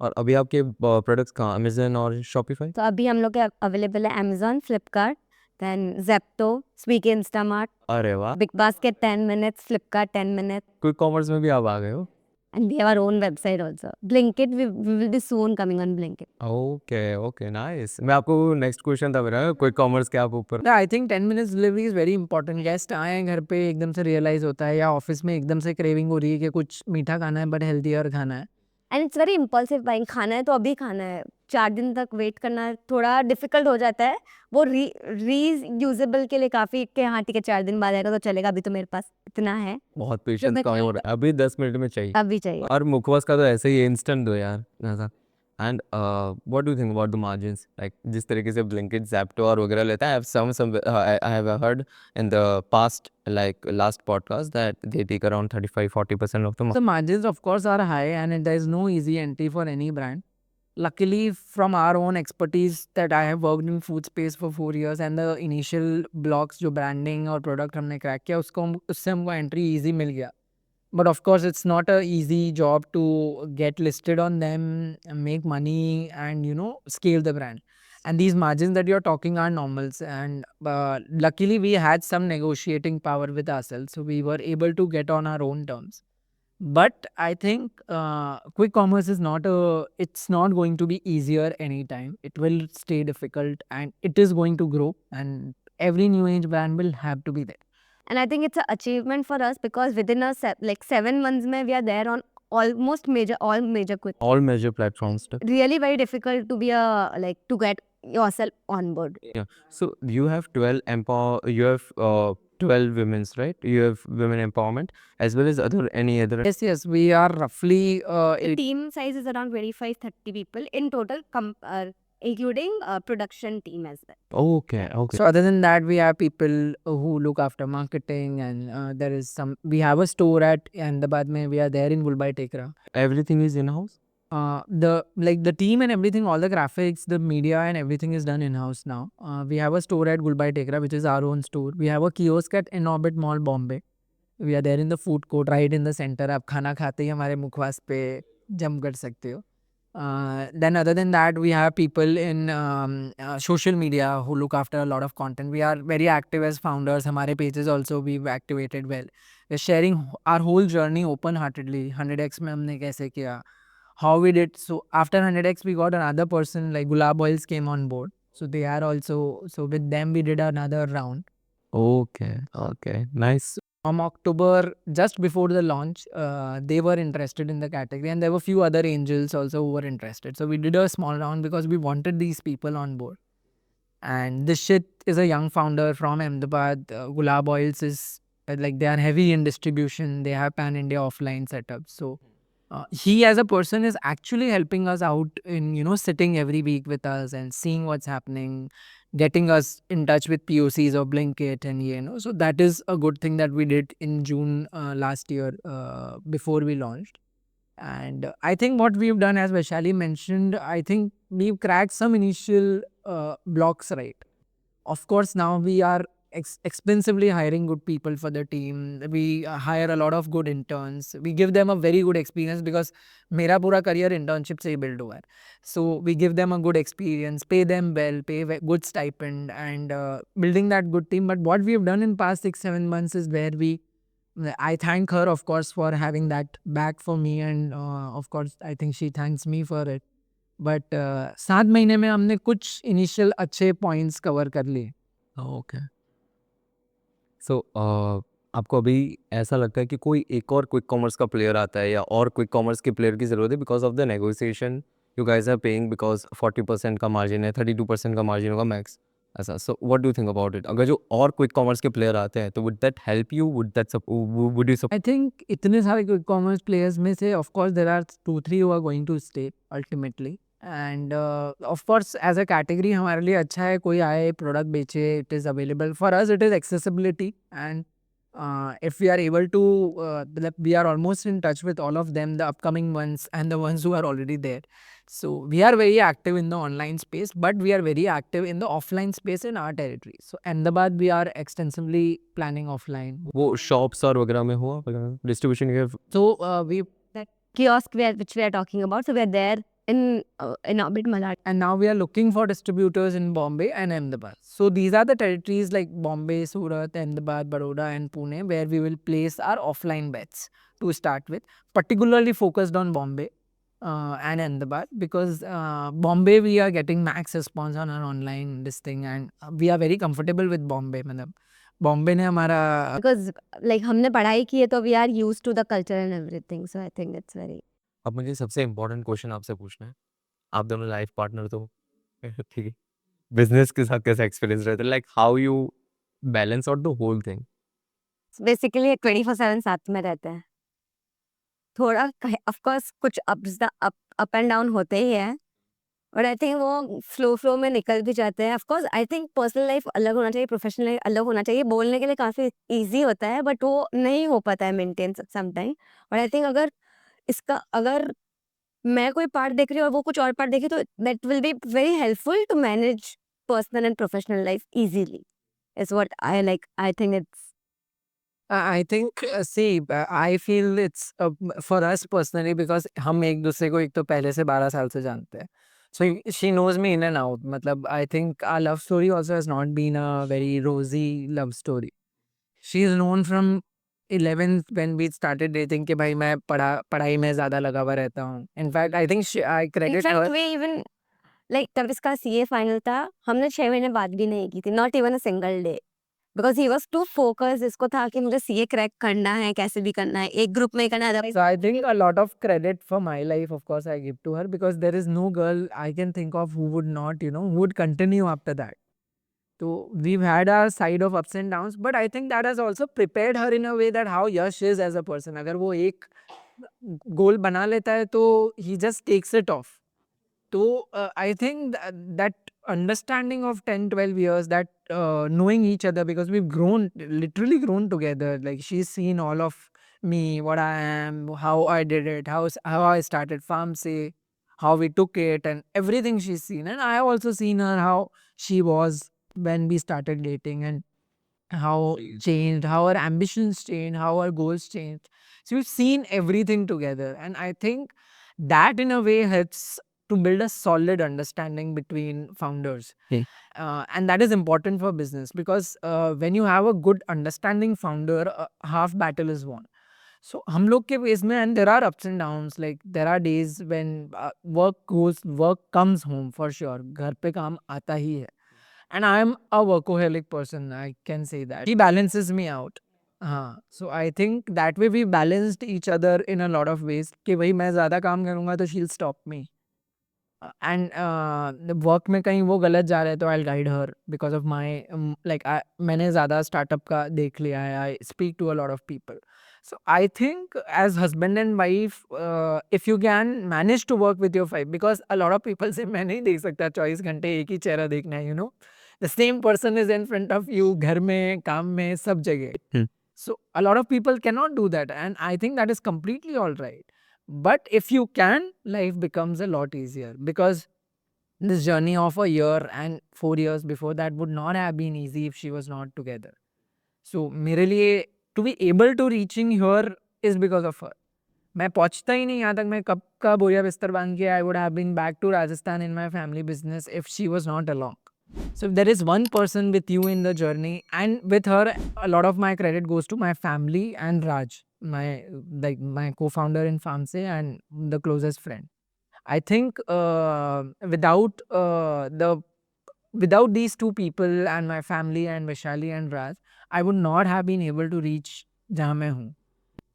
और अभी आपके प्रोडक्ट्स कहाँ अमेजन और शॉपिफाई तो अभी हम लोग के अवेलेबल है Amazon, Flipkart, then Zepto, Swiggy, Instamart, अरे वाह Big Basket 10 minutes, Flipkart 10 minutes, quick commerce में भी आप आ गए हो and we have our own website also. Blinkit, we will be soon coming on Blinkit. Okay okay nice मैं आपको next question था मेरा क्विक कॉमर्स के आप ऊपर I think 10 minutes delivery is very important. Guest आए घर पे एकदम से रियलाइज़ होता है या ऑफिस में एकदम से क्रेविंग हो रही है कि कुछ मीठा खाना है बट हेल्थियर खाना है. And it's very impulsive buying. खाना है तो अभी खाना है, 4 दिन तक वेट करना थोड़ा डिफिकल्ट हो जाता है. वो रीयूजेबल के लिए काफ़ी कि हाँ ठीक है 4 दिन बाद आएगा तो चलेगा, अभी तो मेरे पास इतना है, बहुत पेशेंस मैं कम हो रहा है अभी 10 मिनट में चाहिए अभी चाहिए. और मुखवास का तो ऐसे ही इंस्टेंट दो यार ऐसा and what do think about the margins like जिस तरीके से ब्लिंकिट ज़ेप्टो और वगैरह लेता है I have heard in the past like last podcast that they take around 35-40% of the The margins of course are high and there is no easy entry for any brand. luckily from our own expertise that I have worked in food space for 4 years and the initial blocks जो branding और product हमने crack किया उससे हमको entry easy मिल गया. But of course, it's not a easy job to get listed on them, and make money, and scale the brand. And these margins that you're talking are normals. And luckily, we had some negotiating power with ourselves, so we were able to get on our own terms. But I think quick commerce is not it's not going to be easier anytime. It will stay difficult, and it is going to grow. And every new age brand will have to be there. And I think it's an achievement for us because within a 7 months mein we are there on almost all major quick. All major platforms. Really very difficult to be to get yourself on board. Yeah. So you have 12 women's, right? You have women empowerment as well as any other. Yes, we are roughly The team size is around 25-30 people in total, including production team as well. Okay. So other than that, we have people who look after marketing, and there is we have a store at Ahmedabad mein. We are there in Gulbai Tekra. Everything is in-house? The team and everything, all the graphics, the media and everything is done in-house now. We have a store at Gulbai Tekra, which is our own store. We have a kiosk at Inorbit Mall, Bombay. We are there in the food court, right in the center. आप खाना खाते ही हमारे मुखवास पे jump कर सकते हो. Then other than that, we have people in social media who look after a lot of content. We are very active as founders. हमारे pages also we've activated well. We're sharing our whole journey open-heartedly. 100x में हमने कैसे किया, how we did. So after 100x, we got another person like Gulab Oils came on board. So they are also, so with them we did another round. Okay. Nice. From October, just before the launch, they were interested in the category, and there were few other angels also who were interested. So we did a small round because we wanted these people on board. And this shit is a young founder from Ahmedabad. Gulab Oils is they are heavy in distribution. They have pan-India offline setup. So he as a person is actually helping us out in sitting every week with us and seeing what's happening, getting us in touch with POCs or Blinkit, and so that is a good thing that we did in June last year before we launched. And I think what we've done, as Vaishali mentioned, I think we've cracked some initial blocks, right? Of course, now we are expensively hiring good people for the team. We hire a lot of good interns. We give them a very good experience because मेरा पूरा career internship से ही build हुआ है. So we give them a good experience, pay them well, pay good stipend, and building that good team. But what we've done in past 6-7 months is where I thank her, of course, for having that back for me, and of course, I think she thanks me for it. But 7 महीने में हमने कुछ initial अच्छे points cover कर लिए. Okay. सो आपको अभी ऐसा लगता है कि कोई एक और क्विक कॉमर्स का प्लेयर आता है या और क्विक कॉमर्स के प्लेयर की ज़रूरत है because of the negotiation you guys are paying because 40% का मार्जिन है, 32% का मार्जिन होगा मैक्स, ऐसा. So what do you think about it? अगर जो और क्विक कॉमर्स के प्लेयर आते हैं तो would that help you? Would you I think इतने सारे quick commerce players में से of course there are 2-3 who are going to stay ultimately. And of course as a category हमारे लिए अच्छा है कोई आए product बेचे, it is available. For us it is accessibility, and if we are able to we are almost in touch with all of them, the upcoming ones and the ones who are already there. So we are very active in the online space, but we are very active in the offline space in our territory. So Ahmedabad we are extensively planning offline. वो shops और वगैरह में हुआ distribution के? So we That kiosk which we are talking about, so we are there in Orbit Malad. and now we are looking for distributors in Bombay and Ahmedabad. So these are the territories like Bombay, Surat, Ahmedabad, Baroda and Pune where we will place our offline bets to start with, particularly focused on Bombay and Ahmedabad, because Bombay we are getting max response on our online this thing, and we are very comfortable with Bombay. मतलब Bombay ने हमारा Because हमने पढ़ाई की है तो we are used to the culture and everything, so I think it's very. अब मुझे सबसे इम्पोर्टेंट क्वेश्चन आपसे पूछना है. आप दोनों लाइफ पार्टनर तो ठीक है, बिजनेस के साथ कैसा एक्सपीरियंस रहता है? Like how you balance out the whole thing? Basically 24/7 साथ में रहते हैं. थोड़ा ऑफ कोर्स कुछ अप एंड डाउन होते ही है, बट आई थिंक वो फ्लो में निकल भी जाते हैं. Of course I think personal life अलग होना चाहिए, प्रोफेशनल लाइफ अलग होना चाहिए. बोलने के लिए काफ़ी इजी होता है बट वो नहीं हो पाता है maintain some time. But I think अगर मैं कोई पार्ट देख रही हूँ और वो कुछ और पार्ट देखे, तो that will be very helpful to manage personal and professional life easily, is what I like. I think it's I think I feel it's for us personally because हम एक दूसरे को एक तो पहले से 12 साल से जानते हैं. So she knows me in and out. मतलब I think our love story also has not been a very rosy love story. She is known from 11th when we started dating कि भाई मैं पढ़ाई में ज़्यादा लगा हुआ रहता हूँ. In fact, I think I credit in fact her. Way even like तब इसका सीए फाइनल था, हमने 6 महीने बात भी नहीं की थी, not even a single day, because he was to focus. इसको था कि मुझे सीए क्रैक करना है, कैसे भी करना है, एक ग्रुप में ही करना है, otherwise So I think a lot of credit for my life, of course, I give to her because there is no girl I can think of who would not, who would continue after that. So we've had our side of ups and downs, but I think that has also prepared her in a way that how Yash is as a person. अगर वो एक गोल बना लेता है तो he just takes it off. So I think that understanding of 10-12 years, that knowing each other, because we've grown, literally grown together. Like she's seen all of me, what I am, how I did it, how I started Farmsay, how we took it, and everything she's seen. And I have also seen her how she was when we started dating, and how changed, how our ambitions changed, how our goals changed. So we've seen everything together. And I think that in a way helps to build a solid understanding between founders. Hmm. And that is important for business because when you have a good understanding founder, half battle is won. So हम लोग के base में, and there are ups and downs, like there are days when work comes home for sure. घर पे काम आता ही है. And I'm a workaholic person, I can say that. He balances me out. So I think that way we balanced each other in a lot of ways. कि भाई मैं ज़्यादा काम करूँगा तो she'll stop me. And work में कहीं वो गलत जा रहे तो I'll guide her because of my मैंने ज़्यादा स्टार्टअप का देख लिया है. I speak to a lot of people. So I think as husband and wife, if you can manage to work with your wife, because a lot of people say मैं नहीं देख सकता 24 घंटे एक ही चेहरा देखना है, the same person is in front of you, घर में, काम में, सब जगह. So a lot of people cannot do that, and I think that is completely all right. But if you can, life becomes a lot easier because this journey of a year and 4 years before that would not have been easy if she was not together. So मेरे लिए to be able to reaching here is because of her. मैं पहुंचता ही नहीं यहाँ तक, मैं कब का बोरिया बिस्तर बांध के I would have been back to Rajasthan in my family business if she was not along. So if there is one person with you in the journey, and with her, a lot of my credit goes to my family and Raj, my co-founder in Farmsay and the closest friend. I think without these two people and my family and Vishali and Raj, I would not have been able to reach जहाँ मैं हूँ.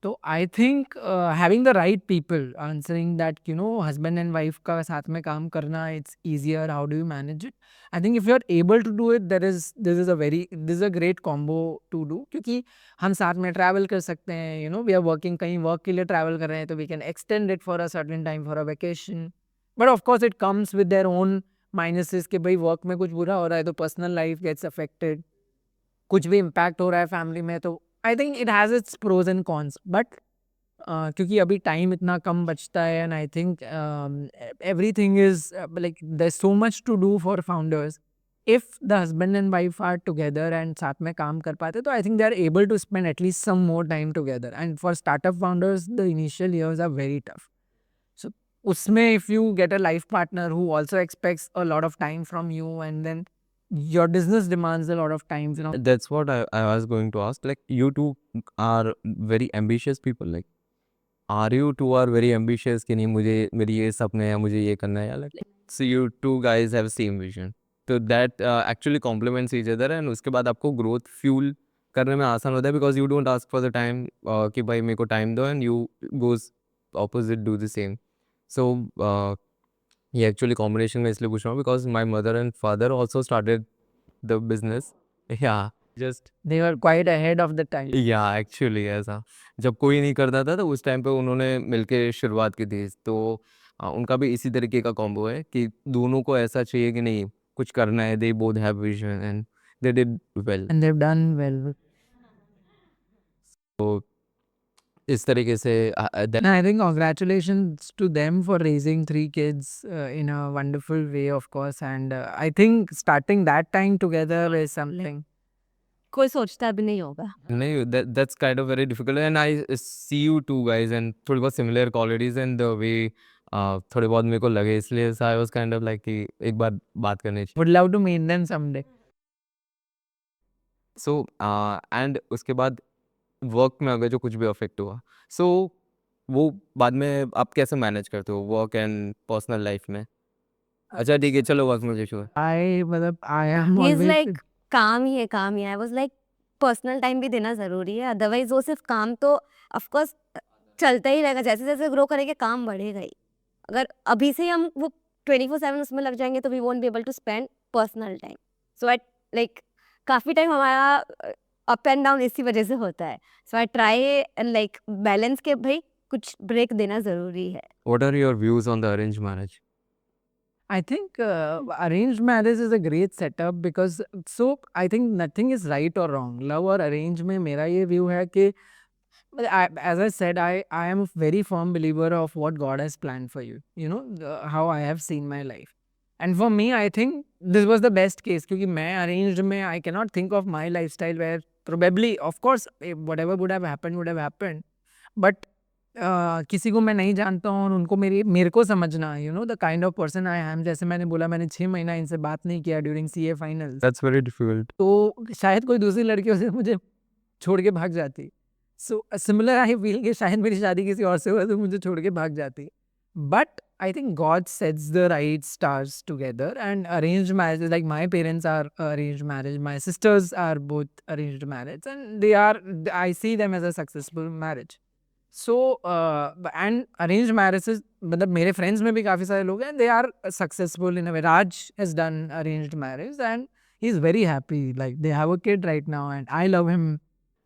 So I think having the right people answering that, husband and wife का साथ में काम करना, it's easier. How do you manage it? I think if you're able to do it, this is a great combo to do. क्योंकि हम साथ में travel कर सकते हैं, we are working, कहीं work के लिए travel कर रहे हैं तो we can extend it for a certain time for a vacation. But of course it comes with their own minuses कि भाई work में कुछ बुरा हो रहा है तो personal life gets affected. कुछ भी impact हो रहा है family में तो I think it has its pros and cons. But क्योंकि अभी टाइम इतना कम बचता है, and I think everything is like there's so much to do for founders. If the husband and wife are together and साथ में काम कर पाते तो I think they are able to spend at least some more time together. And for startup founders, the initial years are very tough. So उसमें if you get a life partner who also expects a lot of time from you, and then your business demands a lot of time, That's what I was going to ask. Like, you two are very ambitious people. Like, are you two are very ambitious कि नहीं मुझे मेरी ये सपने हैं, मुझे ये करना है, या like so you two guys have same vision. So that actually complements each other, and उसके बाद आपको growth fuel करने में आसान होता है because you don't ask for the time कि भाई मेरे को time दो, and you goes opposite do the same. So ये actually combination में इसलिए पूछ रहा हूँ because my mother and father also started the business. Yeah, just they were quite ahead of the time. या एक्चुअली ऐसा जब कोई नहीं करता था तो उस टाइम पे उन्होंने मिलके शुरुआत की थी, तो उनका भी इसी तरीके का कॉम्बो है कि दोनों को ऐसा चाहिए कि नहीं कुछ करना है, they both have vision and they did well. And they've done well. तो इस तरीके से And I think congratulations to them for raising 3 kids in a wonderful way, of course. And I think starting that time together is something. कोई सोचता भी नहीं होगा. नहीं, that's kind of very difficult and I see you two guys and थोड़ी बहुत similar qualities and the way थोड़े बहुत मेरे को लगे, इसलिए I was kind of like कि एक बार बात करनी चाहिए. Would love to meet them someday. So and उसके बाद वर्क में अगर जो कुछ भी अफेक्ट हुआ, so वो बाद में आप कैसे मैनेज करते हो वर्क एंड पर्सनल लाइफ में? अच्छा ठीक है, चलो वर्क मुझे शो है. I am He is always like काम ही है, काम ही है. I was like personal time भी देना ज़रूरी है, अदरवाइज़ वो सिर्फ काम तो ऑफ कोर्स चलता ही रहेगा. जैसे-जैसे ग्रो करेंगे काम बढ़ेगा ही. अगर अभी से ही हम वो 24/7 उसमें लग जाएँगे तो we won't be able to spend personal time. So I like काफ़ी टाइम हमारा अप एंड डाउन इसी वजह से होता है. So I try and like balance के भाई कुछ ब्रेक देना ज़रूरी है. What are your views on the arranged marriage? I think arranged marriage is a great setup because I think nothing is right or wrong. Love or arrange में मेरा ये view है कि as I said, I am a very firm believer of what God has planned for you. You know, how I have seen my life. And for me, I think this was the best case क्योंकि मैं arranged में I cannot think of my lifestyle where probably, of course, whatever would have happened. But किसी को मैं नहीं जानता हूँ और उनको मेरे को समझना, you know the kind of person I am. जैसे मैंने बोला, मैंने 6 महीना इनसे बात नहीं किया during CA finals. That's very difficult. तो शायद कोई दूसरी लड़कियों से मुझे छोड़ के भाग जाती. सो सिमिलर आई फील कि शायद मेरी शादी किसी और से हुआ तो मुझे छोड़ के भाग जाती. But I think God sets the right stars together and arranged marriage, like my parents are arranged marriage, my sisters are both arranged marriage and they are, I see them as a successful marriage. So and arrange marriages, मतलब मेरे friends में भी काफ़ी सारे लोग हैं, they are successful in a way. Raj has done arranged marriage and he is very happy, like they have a kid right now and I love him.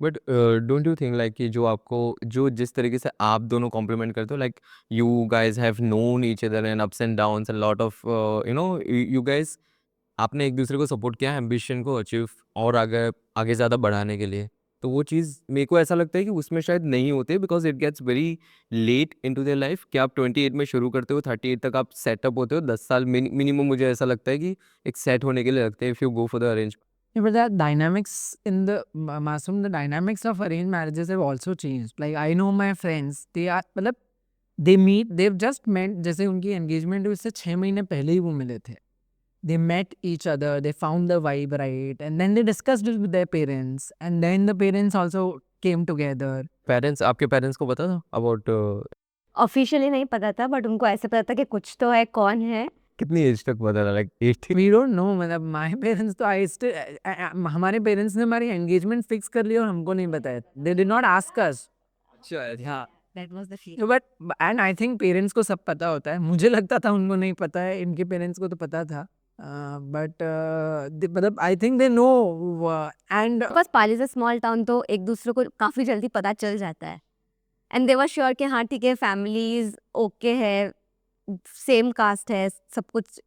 But don't you think like कि जो आपको जो जिस तरीके से आप दोनों complement करते हो, like you guys have known each other and ups and downs and lot of you know you guys, आपने एक दूसरे को सपोर्ट किया एम्बिशन को अचीव और आगे आगे ज़्यादा बढ़ाने के लिए. तो वो चीज़ मेरे को ऐसा लगता है कि उसमें शायद नहीं होते, because it gets very late into their life. कि आप 28 में शुरू करते हो, 38 तक आप सेटअप होते हो, 10 साल मिनिमम मुझे ऐसा लगता है कि एक सेट होने के लिए लगते हैं if you go for the arrange. Yeah, but the dynamics in the Masoom, the dynamics of arranged marriages have also changed. Like I know my friends, they are मतलब they meet, they've just met. जैसे उनकी engagement हुई उससे 6 महीने पहले ही वो मिले थे. They met each other, they found the vibe right, and then they discussed it with their parents, and then the parents also came together. Parents, आपके पेरेंट्स को पता था अबाउट ऑफिशियली नहीं पता था बट उनको ऐसे पता था कि कुछ तो है, कौन है. कितनी एज तक पता था? लाइक 18? We don't know, मतलब my parents तो I still हमारे पेरेंट्स ने हमारी engagement फिक्स कर ली और हमको नहीं बताया. They did not ask us. अच्छा. हाँ. That was the feel. But and I think parents को सब पता होता है. मुझे लगता था उनको नहीं पता है, इनके पेरेंट्स को तो पता था. बट मतलब I think they know. And because Pali is a small town तो एक दूसरे को काफ़ी जल्दी पता चल जाता है. एंड दे वर श्योर कि हाँ ठीक है, फैमिलीज ओके है, सेम कास्ट है, सब कुछ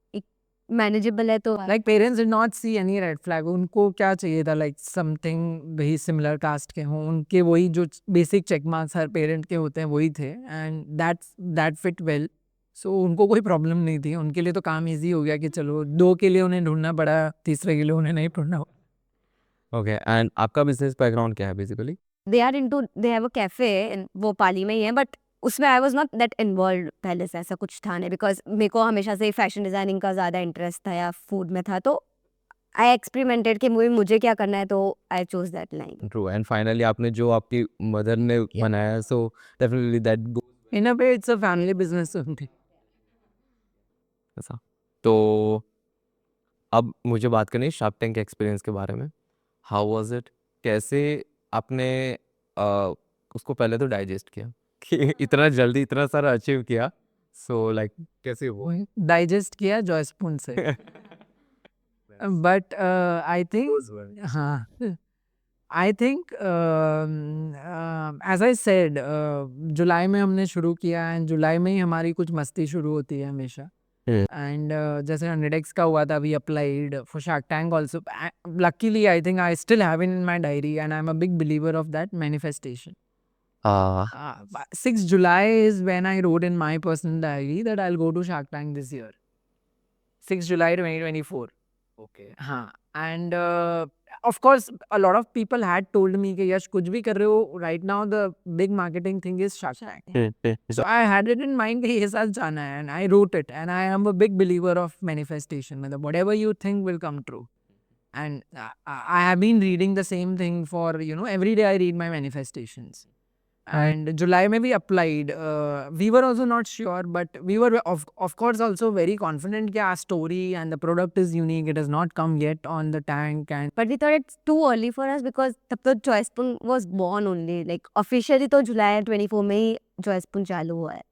मैनेजेबल है. तो like parents did not see any red flag. उनको क्या चाहिए था, लाइक समथिंग वही सिमिलर कास्ट के हों. उनके वही जो बेसिक चेक मार्क्स हर पेरेंट के होते हैं वही थे, एंड दैट फिट वेल. सो उनको कोई प्रॉब्लम नहीं थी. उनके लिए तो काम इजी हो गया कि चलो 2 के लिए उन्हें ढूंढना पड़ा, तीसरे के लिए उन्हें नहीं ढूंढना. ओके. एंड आपका बिजनेस बैकग्राउंड क्या है basically? They are into, they have a cafe, वो पाली में ही है. बट उसमें I was not that involve पहले से, ऐसा कुछ था नहीं. बिकॉज मेरे को हमेशा से फैशन डिज़ाइनिंग का ज़्यादा इंटरेस्ट था या फूड में था. तो आई एक्सपेरिमेंटेड कि मुझे क्या करना है, तो I choose that line. True. And finally आपने जो आपकी मदर ने बनाया, so definitely that in a way it's a family business. ऐसा. तो अब मुझे बात करनी है शार्क टैंक एक्सपीरियंस के बारे में. How was it? कैसे आपने उसको पहले तो डाइजेस्ट किया कि इतना जल्दी इतना सारा अचीव किया. सो लाइक कैसे वो डाइजेस्ट किया जॉय स्पून से. बट आई थिंक, हाँ, I think as I said, जुलाई में हमने शुरू किया एंड जुलाई में ही हमारी कुछ मस्ती शुरू होती है हमेशा. एंड जैसे 100x का हुआ था, we applied for Shark Tank also. Luckily I think I still have in my diary and I am a big believer of that manifestation. 6th July is when I wrote in my personal diary that I'll go to Shark Tank this year. 6th July 2024. Okay. हाँ, and of course a lot of people had told me कि यश कुछ भी कर रहे हो, right now the big marketing thing is Shark Tank. So I had it in mind कि ये साल जाना है, and I wrote it, and I am a big believer of manifestation. मतलब whatever you think will come true. And I have been reading the same thing for, every day I read my manifestations. And July में भी applied. We were also not sure, but we were of course also very confident कि our story and the product is unique. It has not come yet on the tank, and But we thought it's too early for us because तब तो Joyspun was born only. Like officially तो July 24 में ही Joyspun चालू हुआ है.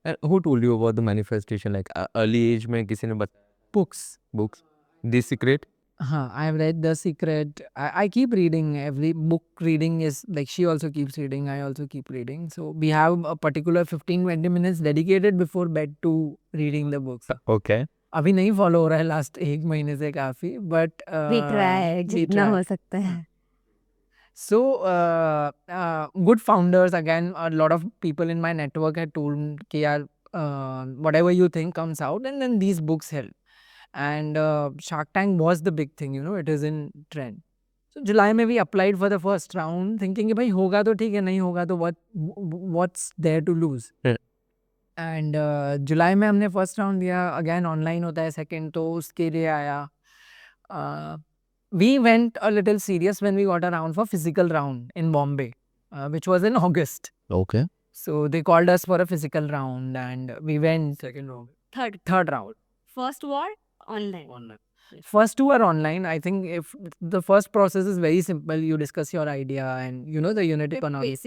And who told you about the manifestation? Like early age में किसी ने बताया? Books. The Secret? I have read The Secret. I keep reading. Every book reading is like she also keeps reading. I also keep reading. So we have a particular 15-20 minutes dedicated before bed to reading the books. Okay. अभी नहीं follow हो रहा है last 1 महीने से काफी, but We try जितना हो सकता है. So, good founders, again, a lot of people in my network had told me कि यार whatever you think comes out, and then these books help. And Shark Tank was the big thing, it is in trend. So July में we applied for the first round thinking कि भाई होगा तो ठीक है, नहीं होगा तो what's there to lose. And July में हमने first round दिया, again online होता है, second तो उसके लिए आया. We went a little serious when we got a round for physical round in Bombay, which was in August. Okay. So they called us for a physical round, and we went Second round. third round. First war online. First two are online. I think if the first process is very simple, you discuss your idea and the unit economics,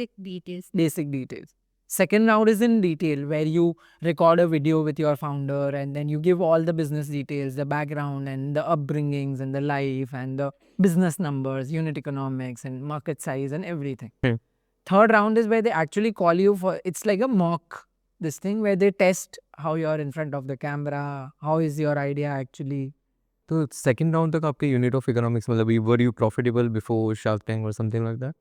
basic details. Second round is in detail, where you record a video with your founder and then you give all the business details, the background and the upbringings and the life and the business numbers, unit economics and market size and everything. Third round is where they actually call you for, it's like a mock, this thing where they test how you're in front of the camera, how is your idea actually. तो second round तक आपके unit of economics मतलब were you profitable before Shark Tank or something like that?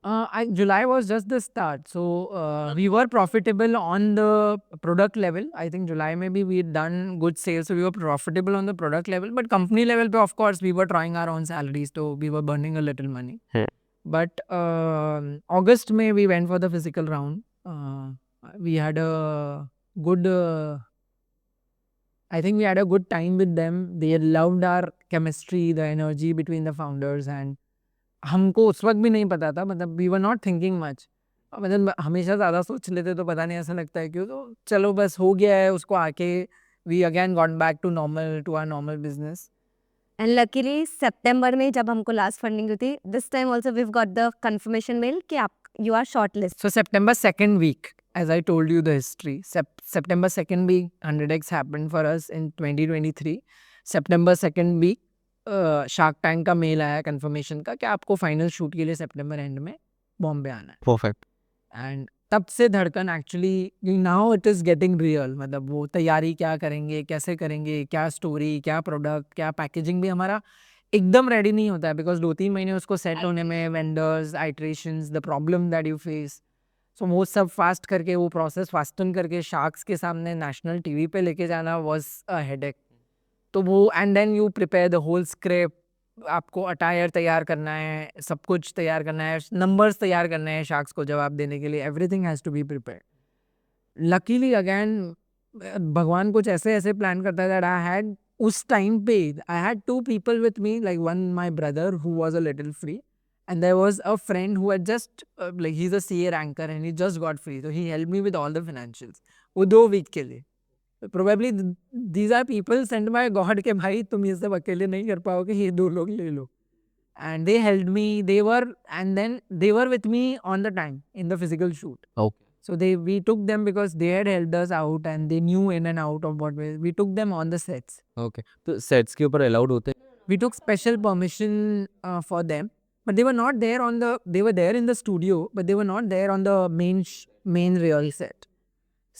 July was just the start. So we were profitable on the product level. I think July maybe we had done good sales. So we were profitable on the product level. But company level, of course, we were trying our own salaries. So we were burning a little money. But August May we went for the physical round. We had a good... I think we had a good time with them. They loved our chemistry, the energy between the founders, and हमको उस वक्त भी नहीं पता था, मतलब we were not thinking much. मतलब हमेशा ज़्यादा सोच लेते तो पता नहीं ऐसा लगता है क्यों, तो चलो बस हो गया है उसको आके we again got back to our normal business. And luckily September में जब हमको last funding हुई थी, this time also we've got the confirmation mail कि you are shortlisted. So September 2nd week, as I told you the history, September 2nd week 100x happened for us in 2023. September 2nd week Shark Tank का mail आया confirmation का कि आपको final shoot के लिए September end में बॉम्बे आना है. Perfect. And तब से धड़कन actually now it is getting real. मतलब वो तैयारी क्या करेंगे, कैसे करेंगे, क्या story, क्या product, क्या packaging भी हमारा एकदम ready नहीं होता है, because 2-3 महीने उसको set होने में vendors, iterations, the problem that you face. So वो सब fast करके वो process fasten करके sharks के सामने national TV पे लेके जाना was a headache. तो वो and then you prepare the whole script. आपको अटायर तैयार करना है, सब कुछ तैयार करना है, नंबर्स तैयार करने हैं शार्क्स को जवाब देने के लिए. Everything has to be prepared. Luckily again भगवान कुछ ऐसे ऐसे प्लान करता है दैट आई हैड उस टाइम पे I had 2 people with me, like one my brother who was a little free, and there was a friend who had just like he's a CA ranker and he just got free, so he helped me with all the financials वो 2 week के लिए. Probably these are people sent by God के भाई तुम ये सब अकेले नहीं कर पाओगे, ये 2 लोग ले लो. And they helped me. They were with me on the time in the physical shoot. Okay. So we took them because they had helped us out and they knew in and out of what we took them on the sets. Okay. तो sets के ऊपर allowed होते हैं? We took special permission for them, but they were not there they were there in the studio, but they were not there on the main real set.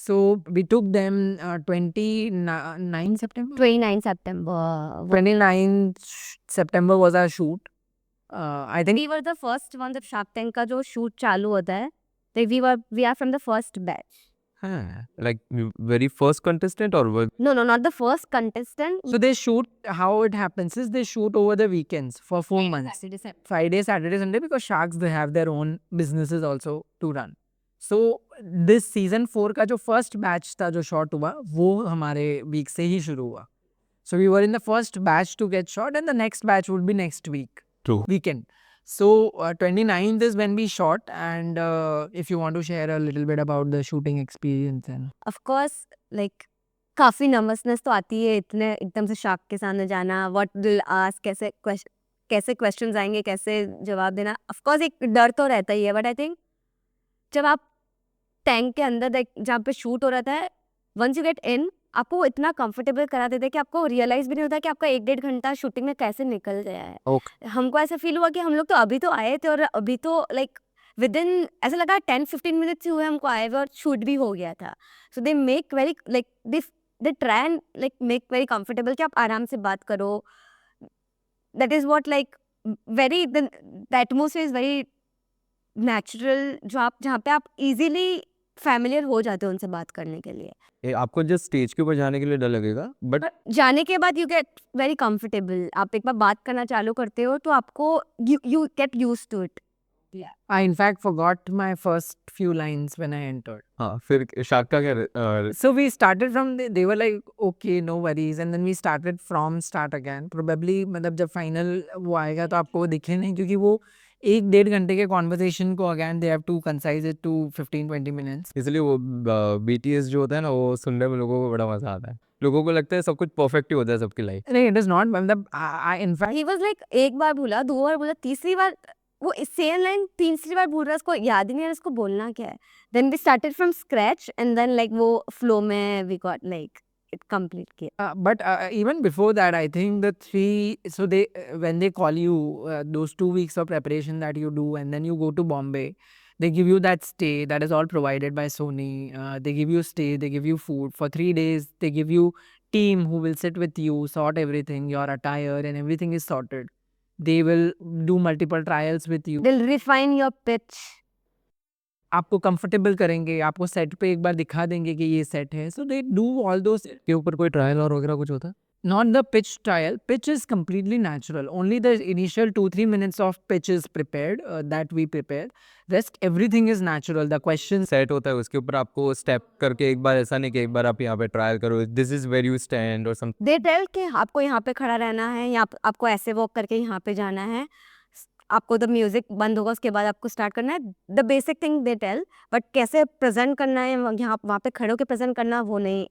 So we took them 29 September. 29 September. 29 September was our shoot. I think We were the first one जब Shark Tank का जो shoot चालू होता है, Like we are from the first batch. Like very first contestant or what? No, not the first contestant. So they shoot, how it happens is they shoot over the weekends for 4 months. Friday, Saturday, Sunday, because Sharks, they have their own businesses also to run. So this season 4 का जो first batch था जो shot हुआ वो हमारे week से ही शुरू हुआ. So we were in the first batch to get shot and the next batch would be next week. True. Weekend. So 29th is when we shot, and if you want to share a little bit about the shooting experience and Of course, like काफी nervousness तो आती है इतने एकदम से shark के सामने जाना. व्हाट विल आस्क, कैसे क्वेश्चंस आएंगे, कैसे जवाब देना. ऑफ कोर्स एक डर तो रहता ही है, बट आई थिंक जब आप टैंक के अंदर जहाँ पे शूट हो रहा है, वंस यू गेट इन, आपको इतना कंफर्टेबल करा देते हैं कि आपको रियलाइज भी नहीं होता कि आपका 1-1.5 घंटा शूटिंग में कैसे निकल गया है. Okay. हमको ऐसा फील हुआ कि हम लोग तो अभी तो आए थे और अभी तो लाइक विद इन ऐसा लगा 10-15 मिनट्स ही हुए हमको आए हुए और शूट भी हो गया था. So they make very like they try and like make very comfortable कि आप आराम से बात करो. That is what like very the atmosphere is very natural, जहाँ पे आप इजीली फैमिलियर हो जाते हो उनसे बात करने के लिए. आपको जस्ट स्टेज के ऊपर जाने के लिए डर लगेगा बट जाने के बाद यू गेट वेरी कंफर्टेबल. आप एक बार बात करना चालू करते हो तो आपको you get used to it. I in fact forgot my first few lines when I entered. हाँ फिर शार्क का क्या So we started from they were like okay no worries, and then we started from start again. Probably मतलब जब final वो आएगा तो आपको वो दिखे नहीं, क्योंकि वो 1-1.5 घंटे के conversation को again they have to concise it to 15-20 minutes. इसलिए वो BTS जो होता है ना वो सुनने में लोगों को बड़ा मजा आता है. लोगों को लगता है सब कुछ परफेक्ट ही होता है सबकी लाइफ. नहीं, it is not. मतलब I in fact he was like एक बार बोला, 2 बार बोला, तीसरी बार वो सेम लाइन तीसरी बार बोल रहा है, उसको याद ही नहीं आ रहा उसको बोलना क्या है. Then we started from scratch and then like वो फ्लो में we got like it complete kiya. But even before that, I think the three, so they when they call you, those 2 weeks of preparation that you do, and then you go to Bombay, they give you that stay that is all provided by Sony. They give you stay, they give you food for 3 days. They give you team who will sit with you, sort everything, your attire and everything is sorted. They will do multiple trials with you. They'll refine your pitch. आपको comfortable करेंगे, आपको set पे एक बार दिखा देंगे कि ये set है. सो दे डू ऑल दोस. के ऊपर कोई ट्रायल और वगैरह कुछ होता है? Not the pitch trial. Pitch is completely natural. Only the initial 2-3 minutes of pitch is prepared, that we prepare. Rest everything is natural. The questions. Set होता है उसके ऊपर आपको स्टेप करके एक बार ऐसा नहीं कि एक बार आप यहाँ पे ट्रायल करो this is where you stand awesome. They tell कि आपको यहाँ पे खड़ा रहना है या आपको ऐसे वॉक करके यहाँ पे जाना है. आपको द म्यूजिक बंद होगा उसके बाद आपको स्टार्ट करना है. The basic thing they tell, but कैसे प्रेजेंट करना है यहाँ वहाँ पे खड़े होकर प्रेजेंट करना वो नहीं.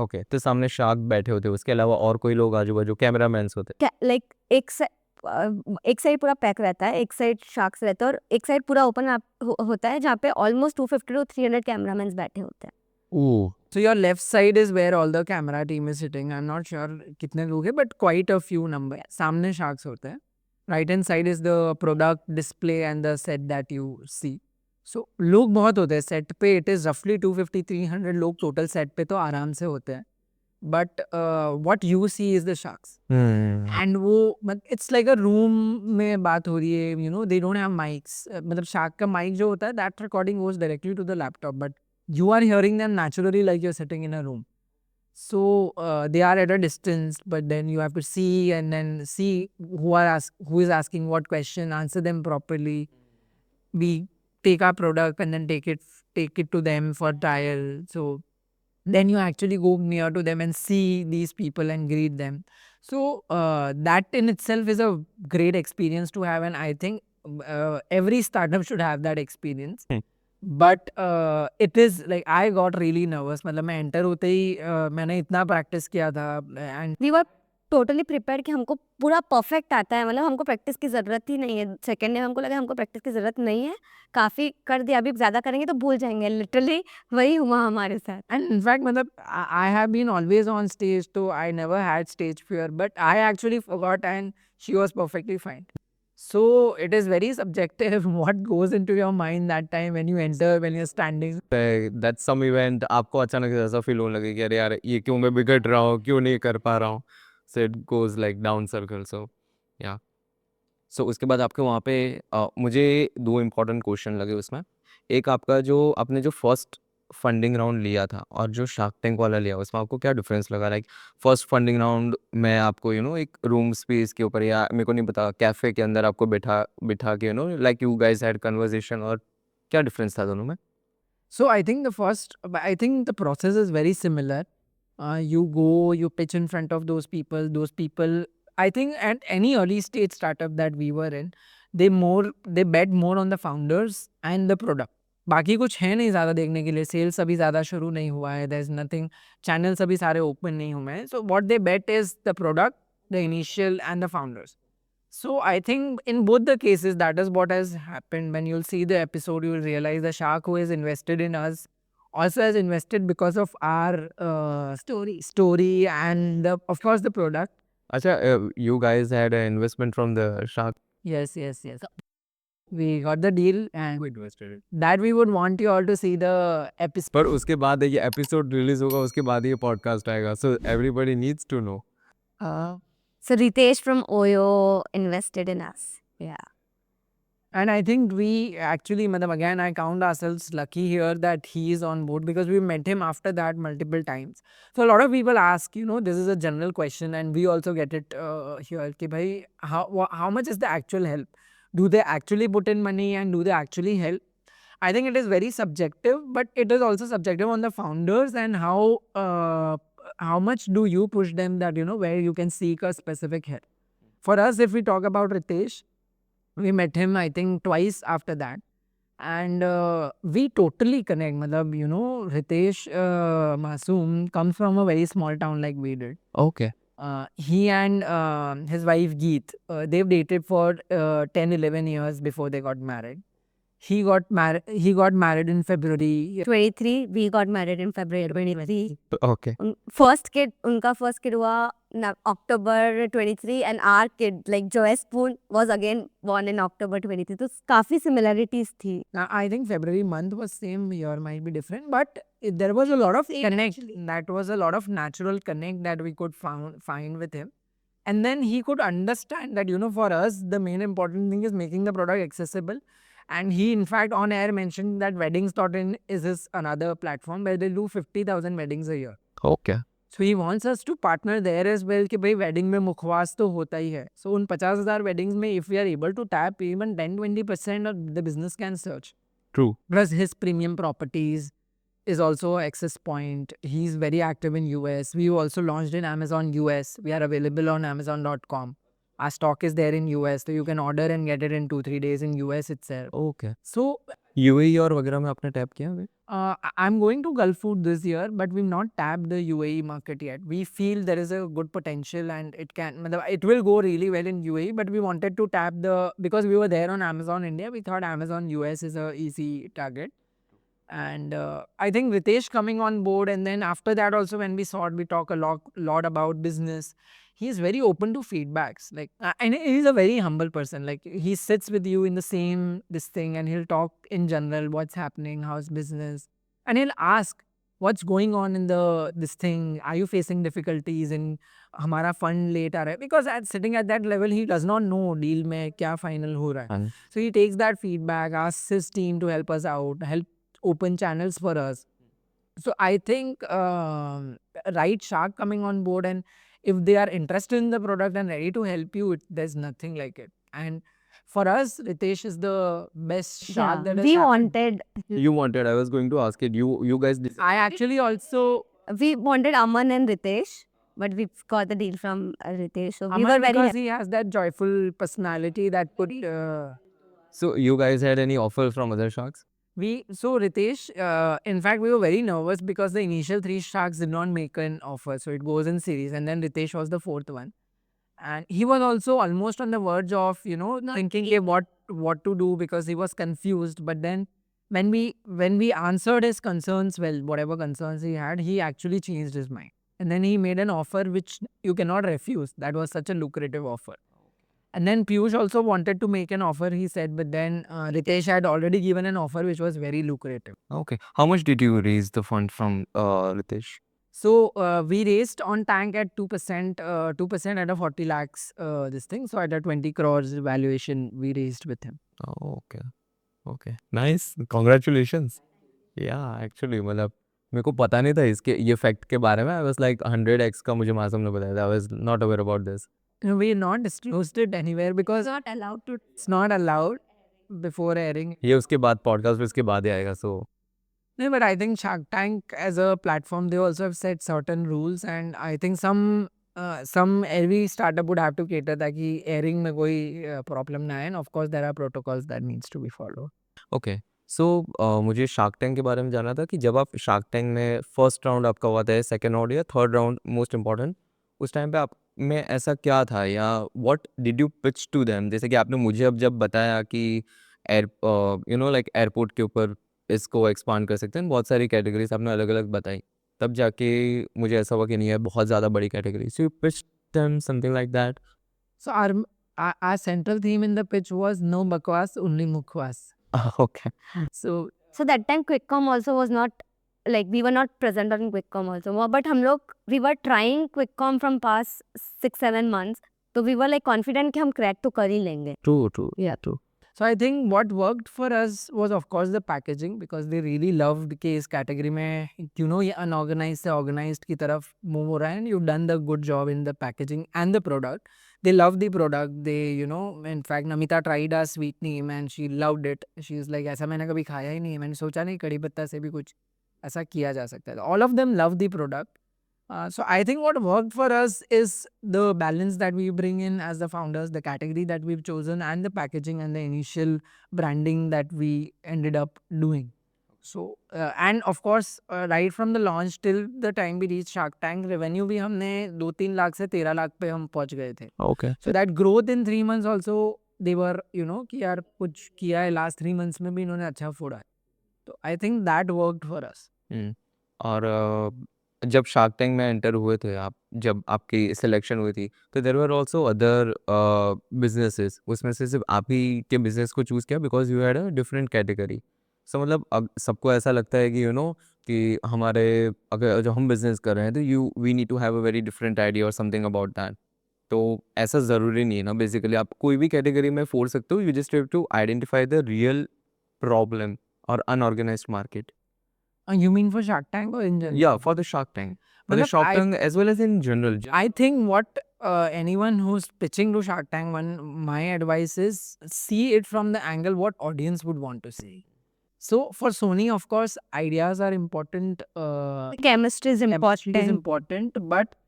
ओके तो सामने शार्क बैठे होते हैं उसके अलावा और कोई लोग आजू बाजू कैमरामैन्स होते लाइक एक साइड पूरा पैक रहता है, एक साइड शार्क्स रहता है और एक साइड पूरा ओपन होता है जहाँ पे ऑलमोस्ट 250 to 300 कैमरामैन्स बैठे होते हैं. हैं? So your left side is where all the camera team is sitting. I'm not sure कितने लोग हैं, but quite a few number. सामने sharks होते हैं. Right hand side is the product display and the set that you see. So लोग बहुत होते हैं set पे. It is roughly 250-300 लोग total set पे तो आराम से होते हैं. But what you see is the sharks. And वो it's like a room में बात हो रही है. You know, they don't have mics. मतलब shark का mic जो होता है, that recording goes directly to the laptop. But you are hearing them naturally like you're sitting in a room. So they are at a distance, but then you have to see and then see who is asking what question, answer them properly. We take our product and then take it to them for trial. So then you actually go near to them and see these people and greet them. So that in itself is a great experience to have, and I think every startup should have that experience. But it is like I got really nervous. मतलब मैं enter होते ही मैंने इतना practice किया था and we were totally prepare कि हमको पूरा परफेक्ट आता है. मतलब हमको प्रैक्टिस की ज़रूरत ही नहीं है. सेकेंड डे हमको लगा हमको प्रैक्टिस की ज़रूरत नहीं है, काफ़ी कर दिया, अभी ज़्यादा करेंगे तो भूल जाएंगे. लिटरली वही हुआ हमारे साथ. एंड इनफैक्ट मतलब I have been always on stage, तो I never had stage fear, but I actually forgot and she was perfectly fine. So it is very subjective what goes into your mind that time when you enter, when you're standing. That's some event आपको अचानक से ऐसा feel होने लगे कि अरे यार ये क्यों मैं बिगड़ रहा हूँ, क्यों नहीं कर पा रहा हूँ. So it goes like down circle. So yeah. So उसके बाद आपके वहाँ पे मुझे 2 important क्वेश्चन लगे उसमें. एक आपका जो आपने जो फर्स्ट फंडिंग राउंड लिया था और जो शार्क टैंक वाला लिया उसमें आपको क्या डिफरेंस लगा? लाइक फर्स्ट फंडिंग राउंड में आपको एक रूम स्पेस के ऊपर या मेरे को नहीं पता कैफे के अंदर आपको बिठा बिठा के like you guys had conversation, और क्या डिफरेंस था दोनों में? So I think the process is very similar. You go, you pitch in front of those people. Those people, I think, at any early stage startup that we were in, they bet more on the founders and the product. बाकी कुछ है नहीं ज़्यादा देखने के लिए. Sales अभी ज़्यादा शुरू नहीं हुआ है. There's nothing. Channels अभी सारे open नहीं हुए हैं. So what they bet is the product, the initial, and the founders. So I think in both the cases, that is what has happened. When you'll see the episode, you'll realize the shark who is invested in us also has invested because of our story and of course the product. अच्छा, you guys had an investment from the shark. Yes. We got the deal and Who invested? that we would want you all to see the episode. पर उसके बाद ये episode release होगा, उसके बाद ये podcast आएगा, so everybody needs to know. So Ritesh from Oyo invested in us. Yeah. And I think we actually, madam, again, I count ourselves lucky here that he is on board because we met him after that multiple times. So a lot of people ask, this is a general question and we also get it here. Ki bhai, how much is the actual help? Do they actually put in money and do they actually help? I think it is very subjective, but it is also subjective on the founders and how much do you push them that, where you can seek a specific help. For us, if we talk about Ritesh, we met him, I think, twice after that. And we totally connect. Matlab, Ritesh Masoom comes from a very small town like we did. Okay. He and his wife Geet, they've dated for 10, 11 years before they got married. He got married in February. 23, we got married in February 23. Okay. उनका first kid हुआ October 23 and our kid like Joy Spoon was again born in October 23. तो काफी similarities थी. Now, I think February month was same year, might be different, but there was a lot of connect. That was a lot of natural connect that we could find with him. And then he could understand that, for us, the main important thing is making the product accessible. And he, in fact, on air mentioned that Weddings.in is his another platform where they do 50,000 weddings a year. Okay. So he wants us to partner there as well कि भाई wedding में मुखवास तो होता ही है. So उन 50,000 weddings में if we are able to tap even 10-20% of the business can search. True. Plus his premium properties is also access point. He's very active in US. We also launched in Amazon US. We are available on Amazon.com. Our stock is there in US, so you can order and get it in 2-3 days in US itself. Okay. So UAE और वगैरह में आपने tap किया अभी? I'm going to Gulf Food this year, but we've not tapped the UAE market yet. We feel there is a good potential and it will go really well in UAE, but we wanted to tap because we were there on Amazon India, we thought Amazon US is a easy target. And I think Ritesh coming on board, and then after that also when we saw it, we talk a lot about business. He's very open to feedbacks. And he's a very humble person. Like he sits with you in the same this thing, and he'll talk in general what's happening, how's business, and he'll ask what's going on in this thing. Are you facing difficulties in हमारा fund late आ रहा है? Because sitting at that level, he does not know deal में क्या final हो रहा है. So he takes that feedback, asks his team to help us out, help open channels for us. So I think right Shark coming on board, and if they are interested in the product and ready to help you, there's nothing like it. And for us, Ritesh is the best shark that has We happened. You wanted. I was going to ask it. You guys. I actually also we wanted Aman and Ritesh, but we got the deal from Ritesh. So we Aman were very because happy. he has that joyful personality that could So you guys had any offer from other sharks? So Ritesh, in fact, we were very nervous because the initial 3 sharks did not make an offer. So it goes in series, and then Ritesh was the 4th one. And he was also almost on the verge of, thinking what to do because he was confused. But then when we answered his concerns, well, whatever concerns he had, he actually changed his mind. And then he made an offer which you cannot refuse. That was such a lucrative offer. And then Piyush also wanted to make an offer, he said, but then Ritesh had already given an offer which was very lucrative. Okay. How much did you raise the fund from Ritesh? So we raised on Tank at 2%, 2% at a 40 lakhs this thing. So at a 20 crores valuation we raised with him. Oh, okay. Okay, nice, congratulations. या actually मतलब मेरे को पता नहीं था इसके ये fact के बारे में। आई वाज लाइक 100x का मुझे मासूम ने बताया था। आई was not aware about this. We not disclosed it anywhere because Not allowed to. it's not allowed before airing. ये उसके बाद पॉडकास्ट पे इसके बाद ही आएगा। सो No, but I think Shark Tank as a platform, they also have set certain rules, and I think some every startup would have to cater ताकि airing में कोई problem ना आए. And of course, there are protocols that needs to be followed. Okay, so मुझे Shark tank के बारे में जानना था कि जब आप शार्क टैंक में फर्स्ट राउंड आपका हुआ था, सेकंड राउंड या थर्ड राउंड मोस्ट इम्पोर्टेंट, उस टाइम पे आप में ऐसा क्या था या what did you pitch to them? जैसे कि आपने मुझे अब जब बताया कि air you know like airport के ऊपर इसको एक्सपांड कर सकते हैं, बहुत सारी कैटेगरीज आपने अलग अलग बताई, तब जाके मुझे ऐसा हुआ कि नहीं है बहुत ज़्यादा बड़ी category. So you pitch them something like that? So our central theme in the pitch was no bakwas, only mukwas. Okay, So So that time QuickCom also was not, like we were not present on QuickCom also. But हम लोग we were trying QuickCom from past 6-7 months. तो we were like confident कि हम crack तो कर ही लेंगे. True yeah, true. So I think what worked for us was of course the packaging, because they really loved कि इस category में ये unorganized से organized की तरफ move हो रहा है, and you've done the good job in the packaging and the product. They loved the product. They, in fact, Namita tried our sweet neem and she loved it. She's like, ऐसा मैंने कभी खाया ही नहीं है, मैंने सोचा नहीं कड़ी पत्ता से भी कुछ ऐसा किया जा सकता है. All of them love the product. So I think what worked for us is the balance that we bring in as the founders, the category that we've chosen, and the packaging and the initial branding that we ended up doing. So and of course, right from the launch till the time we reached Shark Tank, revenue भी हमने 2-3 लाख से 13 लाख पे हम पहुंच गए थे. Okay, So that growth in 3 months also, they were, कि यार कुछ किया है last 3 months में भी इन्होंने अच्छा फोड़ा है. So I think that worked for us. और जब शार्क टैंक में एंटर हुए थे आप, जब आपकी सिलेक्शन हुई थी, तो there were also other businesses, उसमें से सिर्फ आप ही के बिजनेस को चूज़ किया because you had a different category. So मतलब अब सबको ऐसा लगता है कि कि हमारे अगर जो हम बिजनेस कर रहे हैं तो we need to have a very different idea और समथिंग अबाउट दैट। तो ऐसा ज़रूरी नहीं है ना, बेसिकली आप कोई भी कैटेगरी में फोड़ सकते हो। You just have to identify the real problem और unorganised market. You mean for Shark Tank or in general? Yeah, for the Shark Tank. For the Matlab, Shark Tank as well as in general. I think what anyone who's pitching to Shark Tank, my advice is see it from the angle what audience would want to see. So for Sony, of course, ideas are important. Chemistry is Chemistry is important. important, but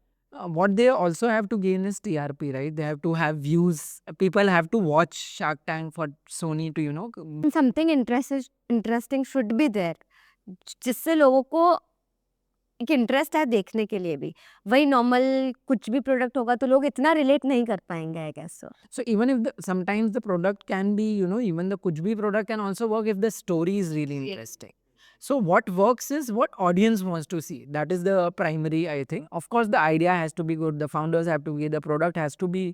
what they also have to gain is TRP, right? They have to have views. People have to watch Shark Tank for Sony to, Something interesting should be there, जिससे लोगों को एक interest है देखने के लिए भी. वही नॉर्मल कुछ भी प्रोडक्ट होगा तो लोग इतना रिलेट नहीं कर पाएंगे, I guess so. So even if sometimes the product can be, even the kuch bhi product can also work if the story is really interesting. So what works is what audience wants to see. That is the primary, I think. Of course, the idea has to be good. The founders have to be. The product has to be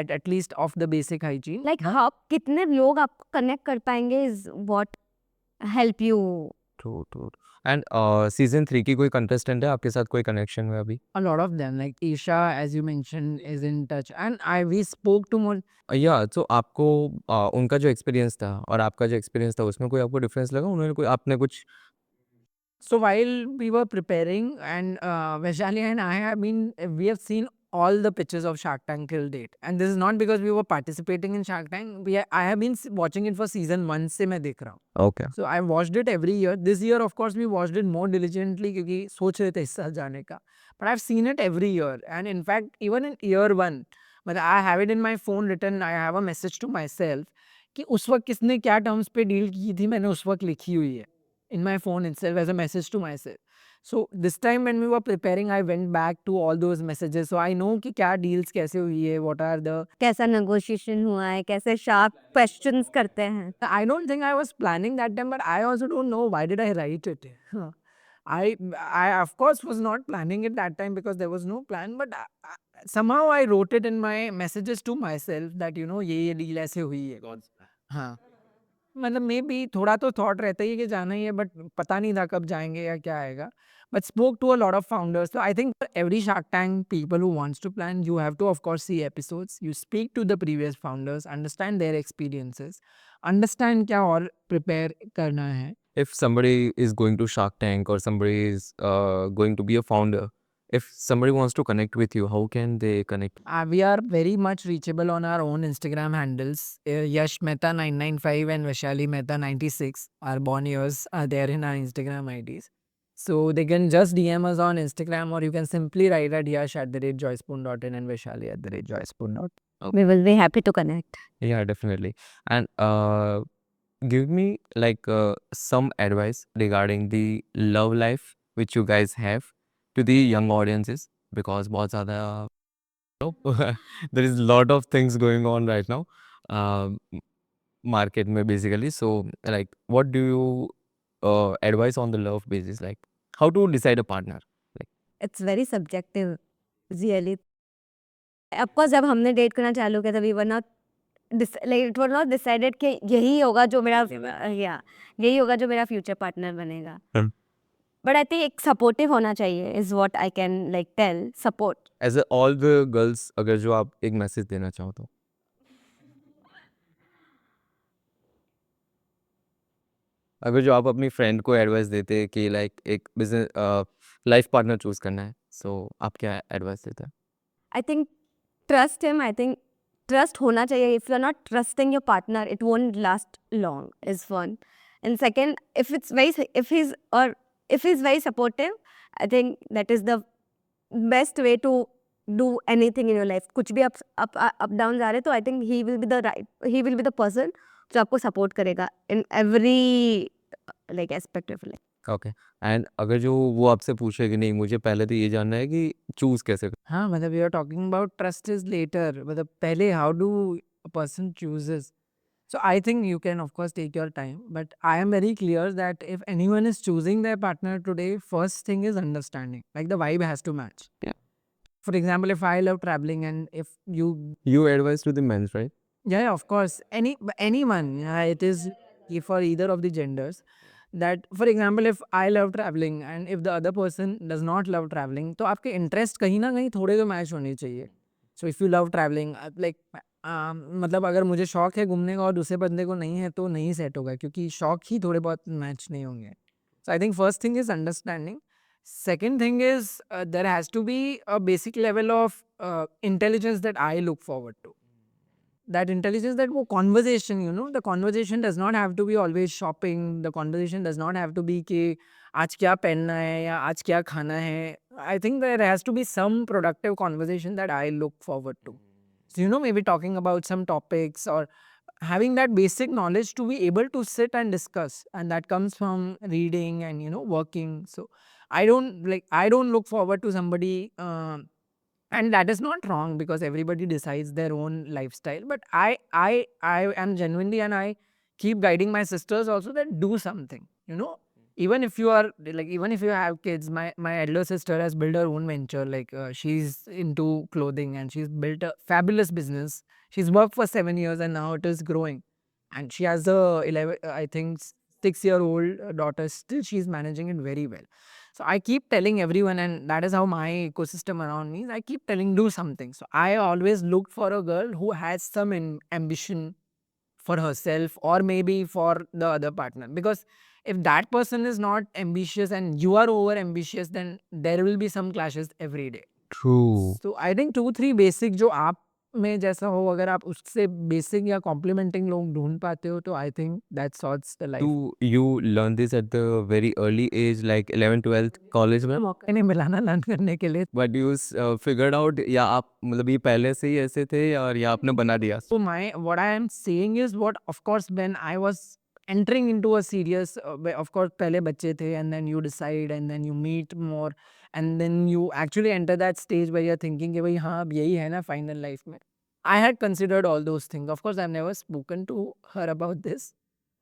at least of the basic hygiene. Like हाँ, कितने लोग आपको connect कर पाएंगे is what help you. True. And season 3 की कोई contestant है आपके साथ, कोई कनेक्शन में अभी? A lot of them, like Isha, as you mentioned, is in touch, and we spoke to more. या तो आपको उनका जो एक्सपीरियंस था और आपका जो एक्सपीरियंस था उसमें कोई आपको डिफरेंस लगा? उन्होंने कोई आपने कुछ So while we were preparing, and Vaishali and I have been, we have seen all the pitches of Shark Tank till date, and this is not because we were participating in Shark Tank. I have been watching it for season 1 से मैं देख रहा हूँ. Okay, So I watched it every year. This year, of course, we watched it more diligently क्योंकि सोच रहे थे इस साल जाने का. But I've seen it every year, and in fact, even in year 1, but I have it in my phone written. I have a message to myself कि उस वक्त किसने क्या टर्म्स पे डील की थी, मैंने उस वक्त लिखी हुई है in my phone itself as a message to myself. So this time when we were preparing, I went back to all those messages. So I know कि क्या deals कैसे हुई है, what are the. कैसा नेगोशिएशन हुआ है, कैसे sharp questions करते हैं. I don't think I was planning that time, but I also don't know why did I write it. I of course was not planning it that time because there was no plan, but somehow I wrote it in my messages to myself that ये deal ऐसे हुई है. हाँ. मतलब may be थोड़ा तो thought रहता ही है कि जाना ही है, बट पता नहीं था कब जाएंगे या क्या आएगा. But spoke to a lot of founders. So I think for every Shark Tank people who wants to plan, you have to of course see episodes. You speak to the previous founders, understand their experiences, understand क्या और prepare करना है. If somebody is going to Shark Tank or somebody is going to be a founder, if somebody wants to connect with you, how can they connect? We are very much reachable on our own Instagram handles. Yash Mehta 995 and Vaishali Mehta 96. Our born years are there in our Instagram IDs. So they can just DM us on Instagram, or you can simply write at yash@joyspoon.in and Vaishali@joyspoon.in. We will be happy to connect. Yeah, definitely. And give me like some advice regarding the love life which you guys have to the young audiences, because बहुत ज़्यादा there is a lot of things going on right now market में basically. So like what do you advise on the love basis, like how to decide a partner? It's very subjective, really. Of course, जब हमने date करना चालू किया था, we were not like it was not decided कि यही होगा जो मेरा यही होगा जो मेरा फ्यूचर पार्टनर बनेगा. बट आई थिंक एक सपोर्टिव होना चाहिए is what I can like tell. Support. As a all the girls, अगर जो आप एक मैसेज देना चाहो तो, अगर जो आप अपनी फ्रेंड को एडवाइस देते कि लाइक एक बिजनेस लाइफ पार्टनर चूज करना है, सो आप क्या एडवाइस देते हैं? I think trust him. I think trust होना चाहिए. If you are not trusting your partner it won't last long is one. And second, if is very supportive, I think that is the best way to do anything in your life. कुछ भी up down आ रहे तो I think he will be the person जो आपको support करेगा in every like aspect of life. Okay. And अगर जो वो आपसे पूछे कि नहीं मुझे पहले तो ये जानना है कि चूज कैसे हाँ, मतलब we are talking about trust is later. मतलब पहले how do a person chooses. So I think you can of course take your time, but I am very clear that if anyone is choosing their partner today, first thing is understanding. Like the vibe has to match. Yeah. For example, if I love traveling and if you advise to the men, right? yeah, of course, anyone, it is for either of the genders. That for example, if I love traveling and if the other person does not love traveling, तो आपके interest कहीं ना कहीं थोड़े तो match होने चाहिए. So if you love traveling, like मतलब अगर मुझे शौक है घूमने का और दूसरे बंदे को नहीं है तो नहीं सेट होगा, क्योंकि शौक ही थोड़े बहुत मैच नहीं होंगे. So I think first thing is understanding. Second thing is there has to be a basic level of intelligence that I look forward to. That intelligence, that wo conversation, the conversation does not have to be always shopping. The conversation does not have to be कि आज क्या पहनना है या आज क्या खाना है. I think there has to be some productive conversation that I look forward to. So, maybe talking about some topics or having that basic knowledge to be able to sit and discuss. And that comes from reading and, working. So I don't look forward to somebody, and that is not wrong because everybody decides their own lifestyle. But I am genuinely, and I keep guiding my sisters also, that do something, even if you are like, even if you have kids. My elder sister has built her own venture, like she's into clothing and she's built a fabulous business. She's worked for 7 years and now it is growing, and she has a 11, I think 6-year-old daughter. Still she's managing it very well. So I keep telling everyone, and that is how my ecosystem around me is. I keep telling, do something. So I always look for a girl who has some ambition for herself or maybe for the other partner. Because if that person is not ambitious and you are over ambitious, then there will be some clashes every day. True. So I think 2-3 basic जो आप में जैसा हो, अगर आप उससे basic या complementing लोग ढूंढ पाते हो, तो I think that sorts the life. Do you learn this at the very early age, like 11th 12th college में? मौका नहीं मिला ना लर्न करने के लिए. But you figured out, या आप मतलब ये पहले से ही ऐसे थे और या आपने बना दिया? So what I am saying is, what of course when I was entering into a serious, of course पहले बच्चे थे, and then you decide and then you meet more and then you actually enter that stage where you're thinking कि भाई हाँ अब यही है ना final life में. I had considered all those things. Of course I've never spoken to her about this,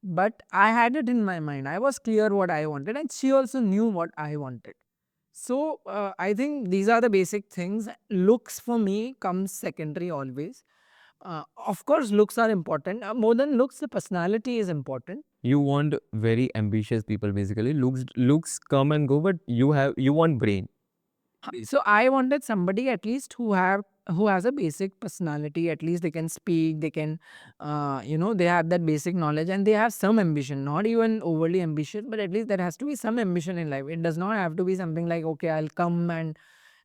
but I had it in my mind. I was clear what I wanted and she also knew what I wanted. So I think these are the basic things. Looks for me comes secondary always. Of course, looks are important. More than looks, the personality is important. You want very ambitious people basically. Looks come and go, but you want brain. So I wanted somebody at least who has a basic personality. At least they can speak, they can, they have that basic knowledge and they have some ambition. Not even overly ambitious, but at least there has to be some ambition in life. It does not have to be something like, okay, I'll come and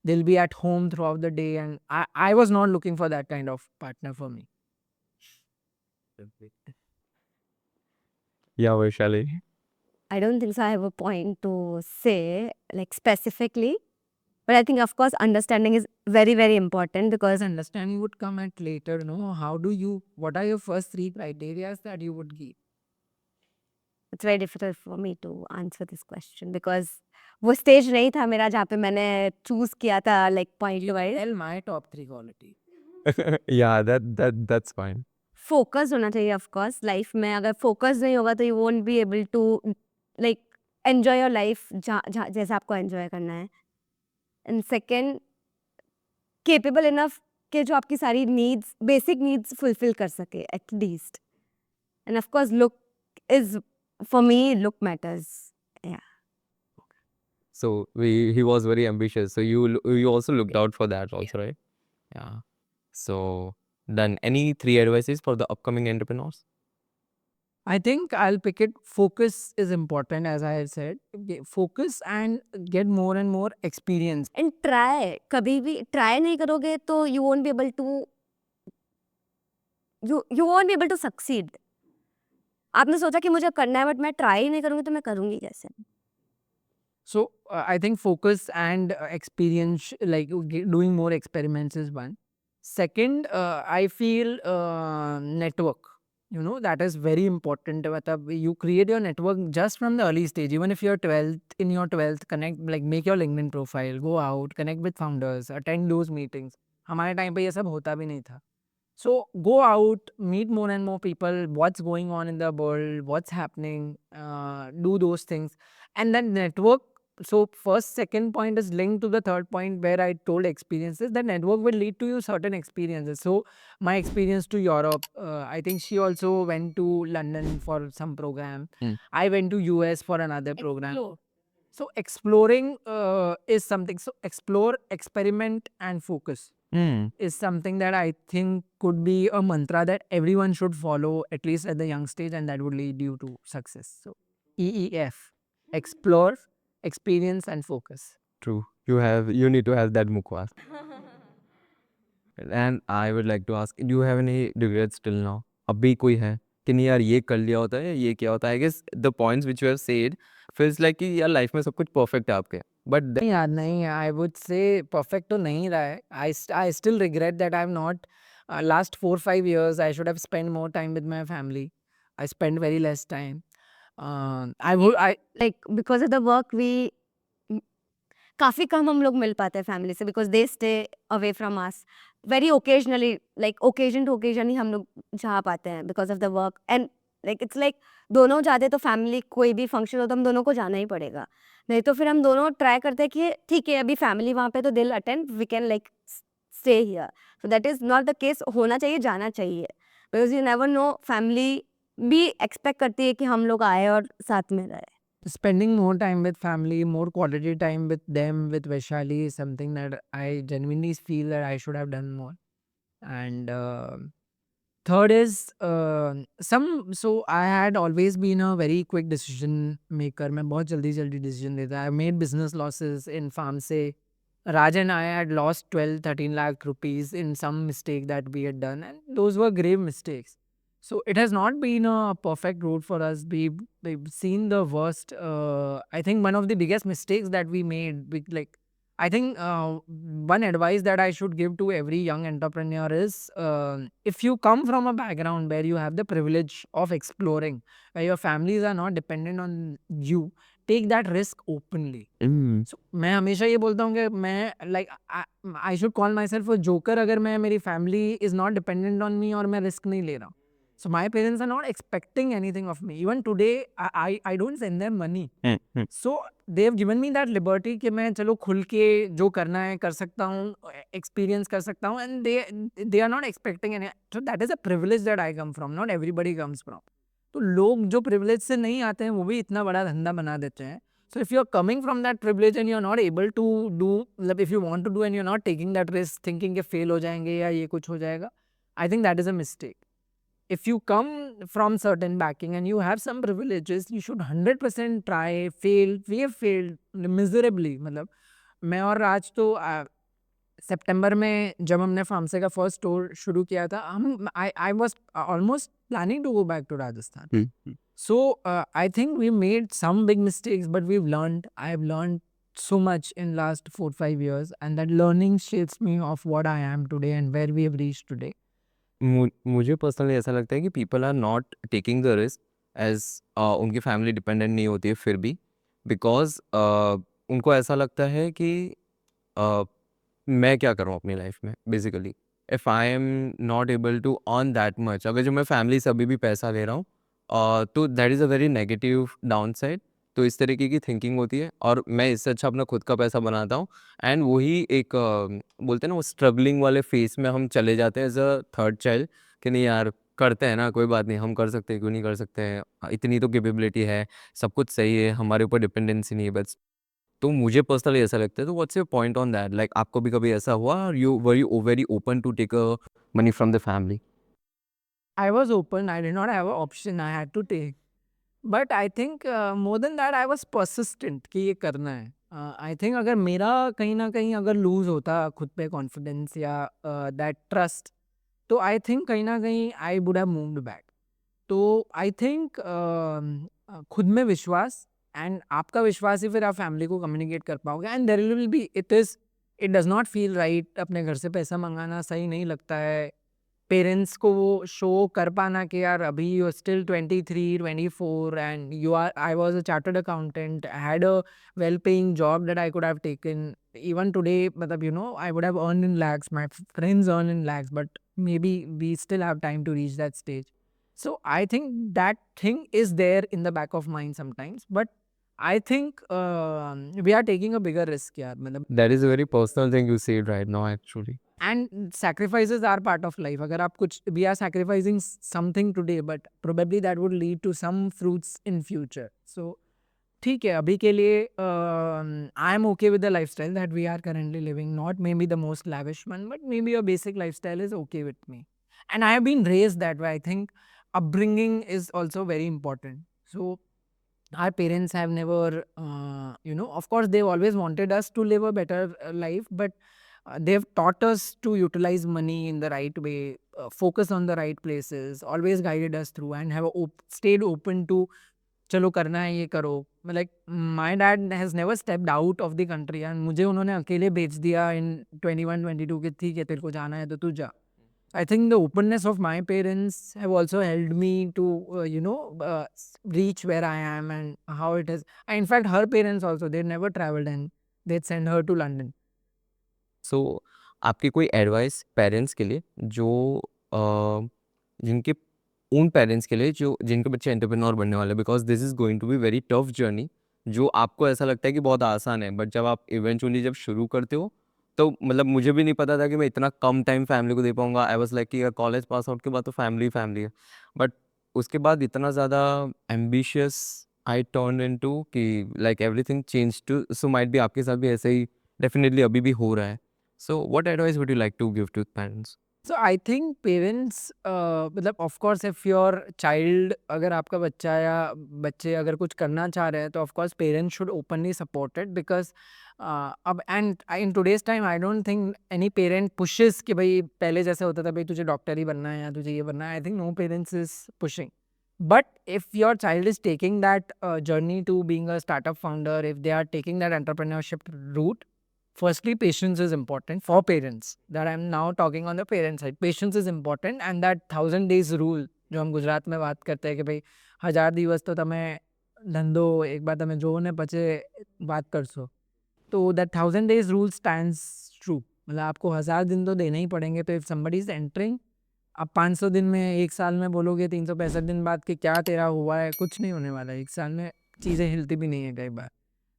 they'll be at home throughout the day. And I was not looking for that kind of partner for me. Yeah, Vaishali. I don't think so. I have a point to say, like specifically. But I think, of course, understanding is very, very important because Because understanding would come at later. No, what are your first 3 criteria that you would give? it's very difficult for me to answer this question because वो stage नहीं था मेरा जहाँ पे मैंने choose किया था like point wise. Tell my top 3 quality. Yeah, that's fine. Focus होना चाहिए ऑफ कोर्स लाइफ में. अगर फोकस नहीं होगा तो you won't be able to like enjoy your life जैसे आपको एंजॉय करना है. एंड सेकेंड, केपेबल इनफ कि जो आपकी सारी नीड्स, बेसिक नीड्स फुलफिल कर सके at least. End of course look is, for me look matters. So he was very ambitious. So you also looked out for that also, right? Yeah. So then any 3 advices for the upcoming entrepreneurs? I think I'll pick it. Focus is important, as I had said. Focus and get more and more experience. And try. कभी भी try नहीं करोगे तो you won't be able to you won't be able to succeed. आपने सोचा कि मुझे करना है बट मैं ट्राई ही नहीं करूंगी तो मैं करूंगी कैसे? So I think focus and experience, like doing more experiments is one. Second, I feel network. That is very important. Matlab, you create your network just from the early stage. Even if you're 12th, in your 12th, connect, like make your LinkedIn profile, go out, connect with founders, attend those meetings. हमारे time पे ये सब होता भी नहीं था. So go out, meet more and more people, what's going on in the world, what's happening, do those things. And then network. So first, second point is linked to the third point where I told experiences. That network will lead to you certain experiences. So my experience to Europe, I think she also went to London for some program. I went to US for another program. Explore. So exploring is something. So explore, experiment and focus is something that I think could be a mantra that everyone should follow at least at the young stage, and that would lead you to success. So EEF, explore, experience and focus. True. You need to have that mukwas. And I would like to ask, do you have any regrets till now? अभी कोई है कि नहीं यार ये कर लिया होता है, ये क्या होता है? I guess the points which you have said feels like कि यार लाइफ में सब कुछ परफेक्ट है आपके. But नहीं यार, नहीं, I would say perfect तो नहीं रहा है. I still regret that I'm not. Last 4-5 years I should have spent more time with my family. I spent very less time. I Like because of the work we काफी कम हम लोग मिल पाते हैं family से because they stay away from us very occasionally. Like occasion to occasion ही हम लोग जा पाते हैं because of the work. And like it's like दोनों जाते तो फैमिली कोई भी फंक्शन हो तो हम दोनों को जाना ही पड़ेगा. नहीं तो फिर हम दोनों ट्राई करते हैं कि ठीक है अभी फैमिली वहाँ पे तो दिल attend we can like stay here. So that is not the case. होना चाहिए, जाना चाहिए because you never know. Family भी एक्सपेक्ट करती है कि हम लोग आए और साथ में रहे. spending more time with family, more quality time with them, with Vaishali is something that I genuinely feel that I should have done more. And third is so I had always been a very quick decision maker. मैं बहुत जल्दी decision लेता. I made business losses in farm से. Raj and I had lost 12-13 lakh rupees in some mistake that we had done, and those were grave mistakes. So it has not been a perfect road for us. We've seen the worst. I think one of the biggest mistakes that we made, I think one advice that I should give to every young entrepreneur is if you come from a background where you have the privilege of exploring, where your families are not dependent on you, take that risk openly. So मैं हमेशा ये बोलता हूँ कि मैं I should call myself a joker अगर मेरी family is not dependent on me और मैं risk नहीं ले रहा हूँ. So my parents are not expecting anything of me. Even today, I don't send them money. So they have given me that liberty कि मैं चलो खुल के जो करना है कर सकता हूँ, experience कर सकता हूँ, and they are not expecting any. So that is a privilege that I come from. Not everybody comes from. तो लोग जो privilege से नहीं आते हैं वो भी इतना बड़ा धंधा बना देते हैं. So if you're coming from that privilege and you're not able to do, मतलब if you want to do and you're not taking that risk, thinking कि fail हो जाएंगे या ये कुछ हो जाएगा, I think that is a mistake. If you come from certain backing and you have some privileges, you should 100% try. Fail, we have failed miserably. मतलब मैं और राज तो सितंबर में जब हमने फार्मसे का फर्स्ट स्टोर शुरू किया था, हम I was almost planning to go back to Rajasthan. So I think we made some big mistakes, but we've learned. I have learned so much in last 4-5 years, and that learning shapes me of what I am today and where we have reached today. मुझे personally ऐसा लगता है कि people are not taking the risk as उनकी family dependent नहीं होती है फिर भी बिकॉज उनको ऐसा लगता है कि uh, मैं क्या करूँ अपनी लाइफ में basically if I am not able to earn that much अगर जो मैं फैमिली से अभी भी पैसा ले रहा हूँ तो that is a very negative down side. तो इस तरीके की थिंकिंग होती है और मैं इससे अच्छा अपना खुद का पैसा बनाता हूँ एंड वही एक बोलते हैं ना वो स्ट्रगलिंग वाले फेस में हम चले जाते हैं एज अ थर्ड चाइल्ड कि नहीं यार करते हैं ना कोई बात नहीं हम कर सकते हैं क्यों नहीं कर सकते हैं इतनी तो कैपेबिलिटी है सब कुछ सही है हमारे ऊपर डिपेंडेंसी नहीं है बस. तो मुझे पर्सनली ऐसा लगता है तो what's your point on that like आपको भी कभी ऐसा हुआ और you very open to take money from the family. I was open. I did not have an option. I had to take. But I think more than that, I was persistent कि ये करना है. I think अगर मेरा कहीं ना कहीं अगर लूज होता खुद पे कॉन्फिडेंस या दैट ट्रस्ट, तो आई थिंक कहीं ना कहीं आई वुड हैव मूव्ड बैक. तो आई थिंक खुद में विश्वास एंड आपका विश्वास ही फिर आप फैमिली को कम्युनिकेट कर पाओगे. And there will be it does not feel right. अपने घर से पैसा मंगाना सही नहीं लगता है. पेरेंट्स को वो शो कर पाना कि यार अभी you are still 23-24 and you are I was a chartered accountant, I had a well paying job that I could have taken. Even today मतलब I would have earn in lakhs, my friends earn in lakhs, but maybe we still have time to reach that stage. So I think that thing is there in the back of mind sometimes, but I think we are taking a bigger risk यार. मतलब that is a very personal thing you said right now actually. and sacrifices are part of life. अगर आप कुछ we are sacrificing something today, but probably that would lead to some fruits in future. So ठीक है अभी के लिए I am okay with the lifestyle that we are currently living. Not maybe the most lavish one, but maybe a basic lifestyle is okay with me. And I have been raised that way. I think upbringing is also very important. So our parents have never, of course, they've always wanted us to live a better life, but they've taught us to utilize money in the right way, focus on the right places, always guided us through, and have stayed open to चलो करना है ये करो. Like my dad has never stepped out of the country and मुझे उन्होंने अकेले भेज दिया इन 21-22 के ठीक है तेरे को जाना है तो तू जा. I think the openness of my parents have also helped me to, reach where I am and how it is. In fact, her parents also, they never traveled and they'd send her to London. सो आपकी कोई advice parents के लिए जो जिनके उन parents के लिए जो जिनके बच्चे एंटरप्रेन्योर बनने वाले because this is going to be very tough journey जो आपको ऐसा लगता है कि बहुत आसान है बट जब आप इवेंचुअली जब शुरू करते हो तो मतलब मुझे भी नहीं पता था कि मैं इतना कम टाइम फैमिली को दे पाऊंगा. आई वाज लाइक कि कॉलेज पास आउट के बाद तो फैमिली फैमिली है बट उसके बाद इतना ज़्यादा एम्बिशियस आई टर्न इनटू कि like everything change to so might भी आपके साथ भी ऐसे ही डेफिनेटली अभी भी हो रहा है. So, what advice would you like to give to parents? So I think parents, मतलब of course if your child, अगर आपका बच्चा या बच्चे अगर कुछ करना चाह रहे हैं तो of course parents should openly support it because अब and in today's time I don't think any parent pushes कि भाई पहले जैसे होता था भाई तुझे डॉक्टर ही बनना है या तुझे ये बनना है. I think no parents is pushing. But if your child is taking that journey to being a startup founder, if they are taking that entrepreneurship route, firstly, patience is important for parents. That I'm now talking on the parent side. Patience is important and that 1000 days rule जो हम गुजरात में बात करते हैं कि भाई 1000 દિવસ तो તમે ધંધો એક બાર તમે જોવો ને પછી વાત કરશો. तो that 1000 days rule stands true. मतलब आपको 1000 दिन तो देने ही पड़ेंगे. तो if somebody is entering, अब 500 दिन में 1 साल में बोलोगे 365 दिन बाद कि क्या तेरा हुआ है, कुछ नहीं होने वाला है। 1 साल में चीज़ें हिलती भी नहीं है कई बार।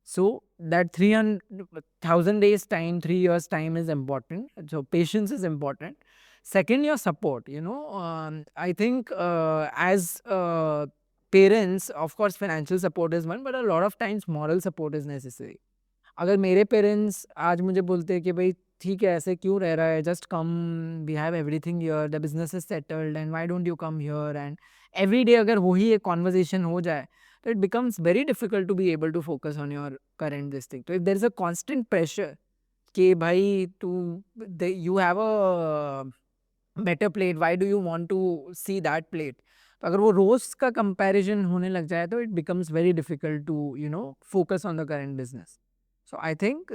So that 300,000 days time, 3 years time is important. So patience is important. Second, your support. I think as parents, of course, financial support is one, but a lot of times moral support is necessary. अगर मेरे parents आज मुझे बोलते हैं कि भाई ठीक है ऐसे क्यों रह रहा है, just come, we have everything here, the business is settled and why don't you come here, and every day अगर वही एक कॉन्वर्जेशन हो जाए तो it becomes very difficult to be able to focus on your current this thing. तो if there is a constant pressure कि भाई तू you have a better plate, why do you want to see that plate, तो अगर वो रोज का comparison होने लग जाए तो it becomes very difficult to focus on the current business. So I think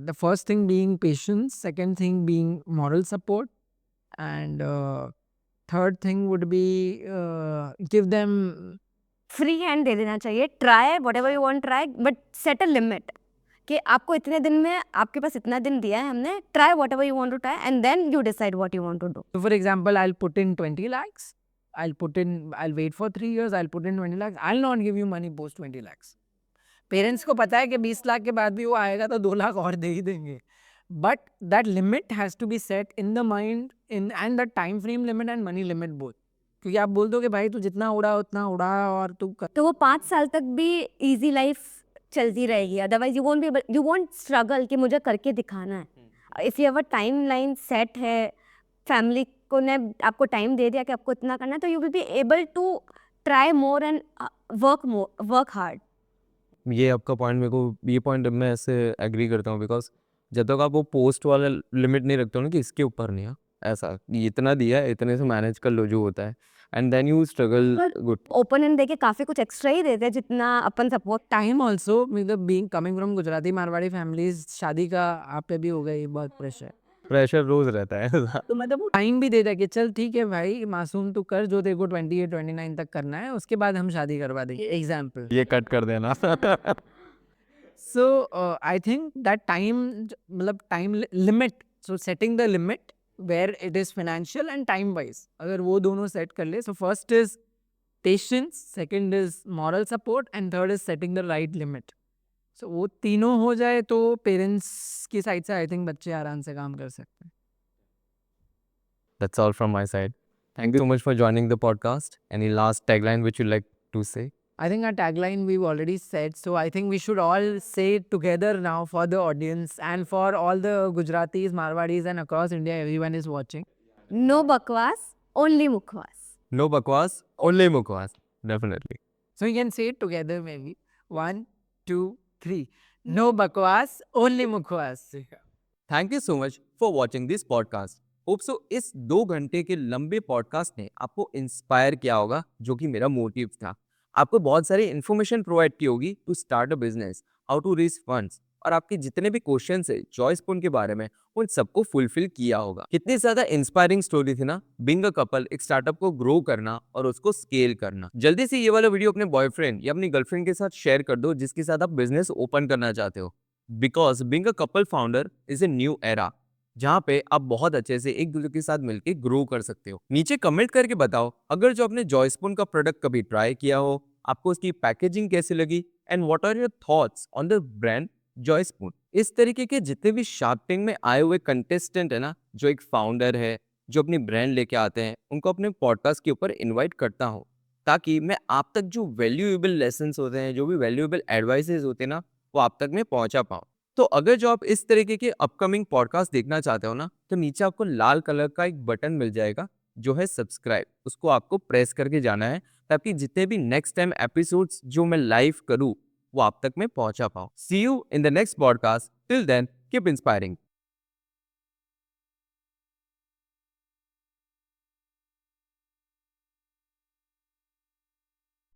the first thing being patience, second thing being moral support, and third thing would be give them. Free hand दे देना चाहिए. Try whatever you want, try but set a limit कि आपको इतने दिन में, आपके पास इतना दिन दिया है हमने, try whatever you want to try and then you decide what you want to do. So for example, I'll put in 20 lakhs. I'll wait for 3 years. I'll put in 20 lakhs. I'll not give you money post 20 lakhs. Parents को पता है कि 20 लाख के बाद भी वो आएगा तो 2 लाख और दे ही देंगे. But that limit has to be set in the mind in and the time frame limit and money limit both. क्योंकि आप बोल दो कि भाई तू जितना उड़ा उतना उड़ा और तू तो वो 5 साल तक भी इजी लाइफ चलती रहेगी. अदरवाइज यू वोंट स्ट्रगल कि मुझे करके दिखाना है. If you have a time line set है, फैमिली को ने आपको टाइम दे दिया कि आपको इतना करना है, तो you will be able to try more and work hard. ये आपका पॉइंट, मेरे को ये पॉइंट मैं ऐसे एग्री करता हूँ, बिकॉज जब तक आप वो पोस्ट वाला लिमिट नहीं रखते हो ना कि इसके ऊपर नहीं है, ऐसा ये इतना दिया है इतने से मैनेज कर लो जो होता है, and then you struggle good. Open and देके काफी कुछ एक्स्ट्रा ही देते हैं जितना अपन सपोर्ट. टाइम ऑल्सो, मतलब being coming from Gujarati Marwari families, शादी का आप पे भी हो गई बहुत प्रेशर. प्रेशर रोज रहता है. तो मतलब वो टाइम भी देता है कि चल ठीक है भाई मासूम तू कर जो तेरे को 28 29 तक करना है, उसके बाद हम शादी करवा देंगे. एग्जाम्पल. ये कट कर देना. So I think that मतलब time limit, so setting the limit where it is financial and time wise, अगर वो दोनों set कर ले, so first is patience, second is moral support, and third is setting the right limit. So वो तीनों हो जाए तो पेरेंट्स की साइड से आई थिंक बच्चे आराम से काम कर सकते हैं. That's all from my side. Thank you so much for joining the podcast. Any last tagline which you'd like to say? I think our tagline we've already said, so I think we should all say it together now for the audience and for all the Gujaratis, Marwadis and across India, everyone is watching. No बकवास, only mukhwas. No bakwas, only mukwas. Definitely. So you can say it together maybe. 1, 2, 3. No bakwas, only mukhwas. Thank you so much for watching this podcast. Hope so इस 2 घंटे के लंबे podcast ने आपको inspire किया होगा, जो कि मेरा मोटिव था. आपको बहुत सारी इन्फॉर्मेशन प्रोवाइड की होगी to start a business, how to raise funds, और आपके जितने भी क्वेश्चन है जॉयस्पून के बारे में उन सबको फुलफिल किया होगा. कितनी ज्यादा इंस्पायरिंग स्टोरी थी ना, बीइंग अ कपल एक स्टार्टअप को ग्रो करना और उसको स्केल करना. जल्दी से ये वाला वीडियो अपने बॉयफ्रेंड या अपनी गर्लफ्रेंड के साथ शेयर कर दो जिसके साथ आप बिजनेस ओपन करना चाहते हो. Because being a couple founder is a new era, जहाँ पे आप बहुत अच्छे से एक दूसरे के साथ मिलकर ग्रो कर सकते हो. नीचे कमेंट करके बताओ अगर जो आपने जॉयस्पून का प्रोडक्ट कभी ट्राई किया हो, आपको उसकी पैकेजिंग कैसी लगी, and what are your thoughts on the brand Joyspoon. इस तरीके के जितने भी शार्क टैंक में आए हुए कंटेस्टेंट है ना, जो एक फाउंडर है, जो अपनी ब्रांड लेके आते हैं, उनको अपने पॉडकास्ट के ऊपर इन्वाइट करता हूँ, ताकि मैं आप तक जो वैल्यूएबल लेसन्स होते हैं, जो भी वैल्यूएबल एडवाइसेस होते हैं ना, वो आप तक मैं पहुंचा पाऊँ. तो अगर जो आप इस तरीके के अपकमिंग पॉडकास्ट देखना चाहते हो ना, तो नीचे आपको लाल कलर का एक बटन मिल जाएगा जो है सब्सक्राइब. उसको आपको प्रेस करके जाना है ताकि जितने भी नेक्स्ट टाइम एपिसोड्स जो मैं लाइव करूँ वो आप तक मैं पहुंचा पाऊँ. See you in the next podcast. Till then keep inspiring.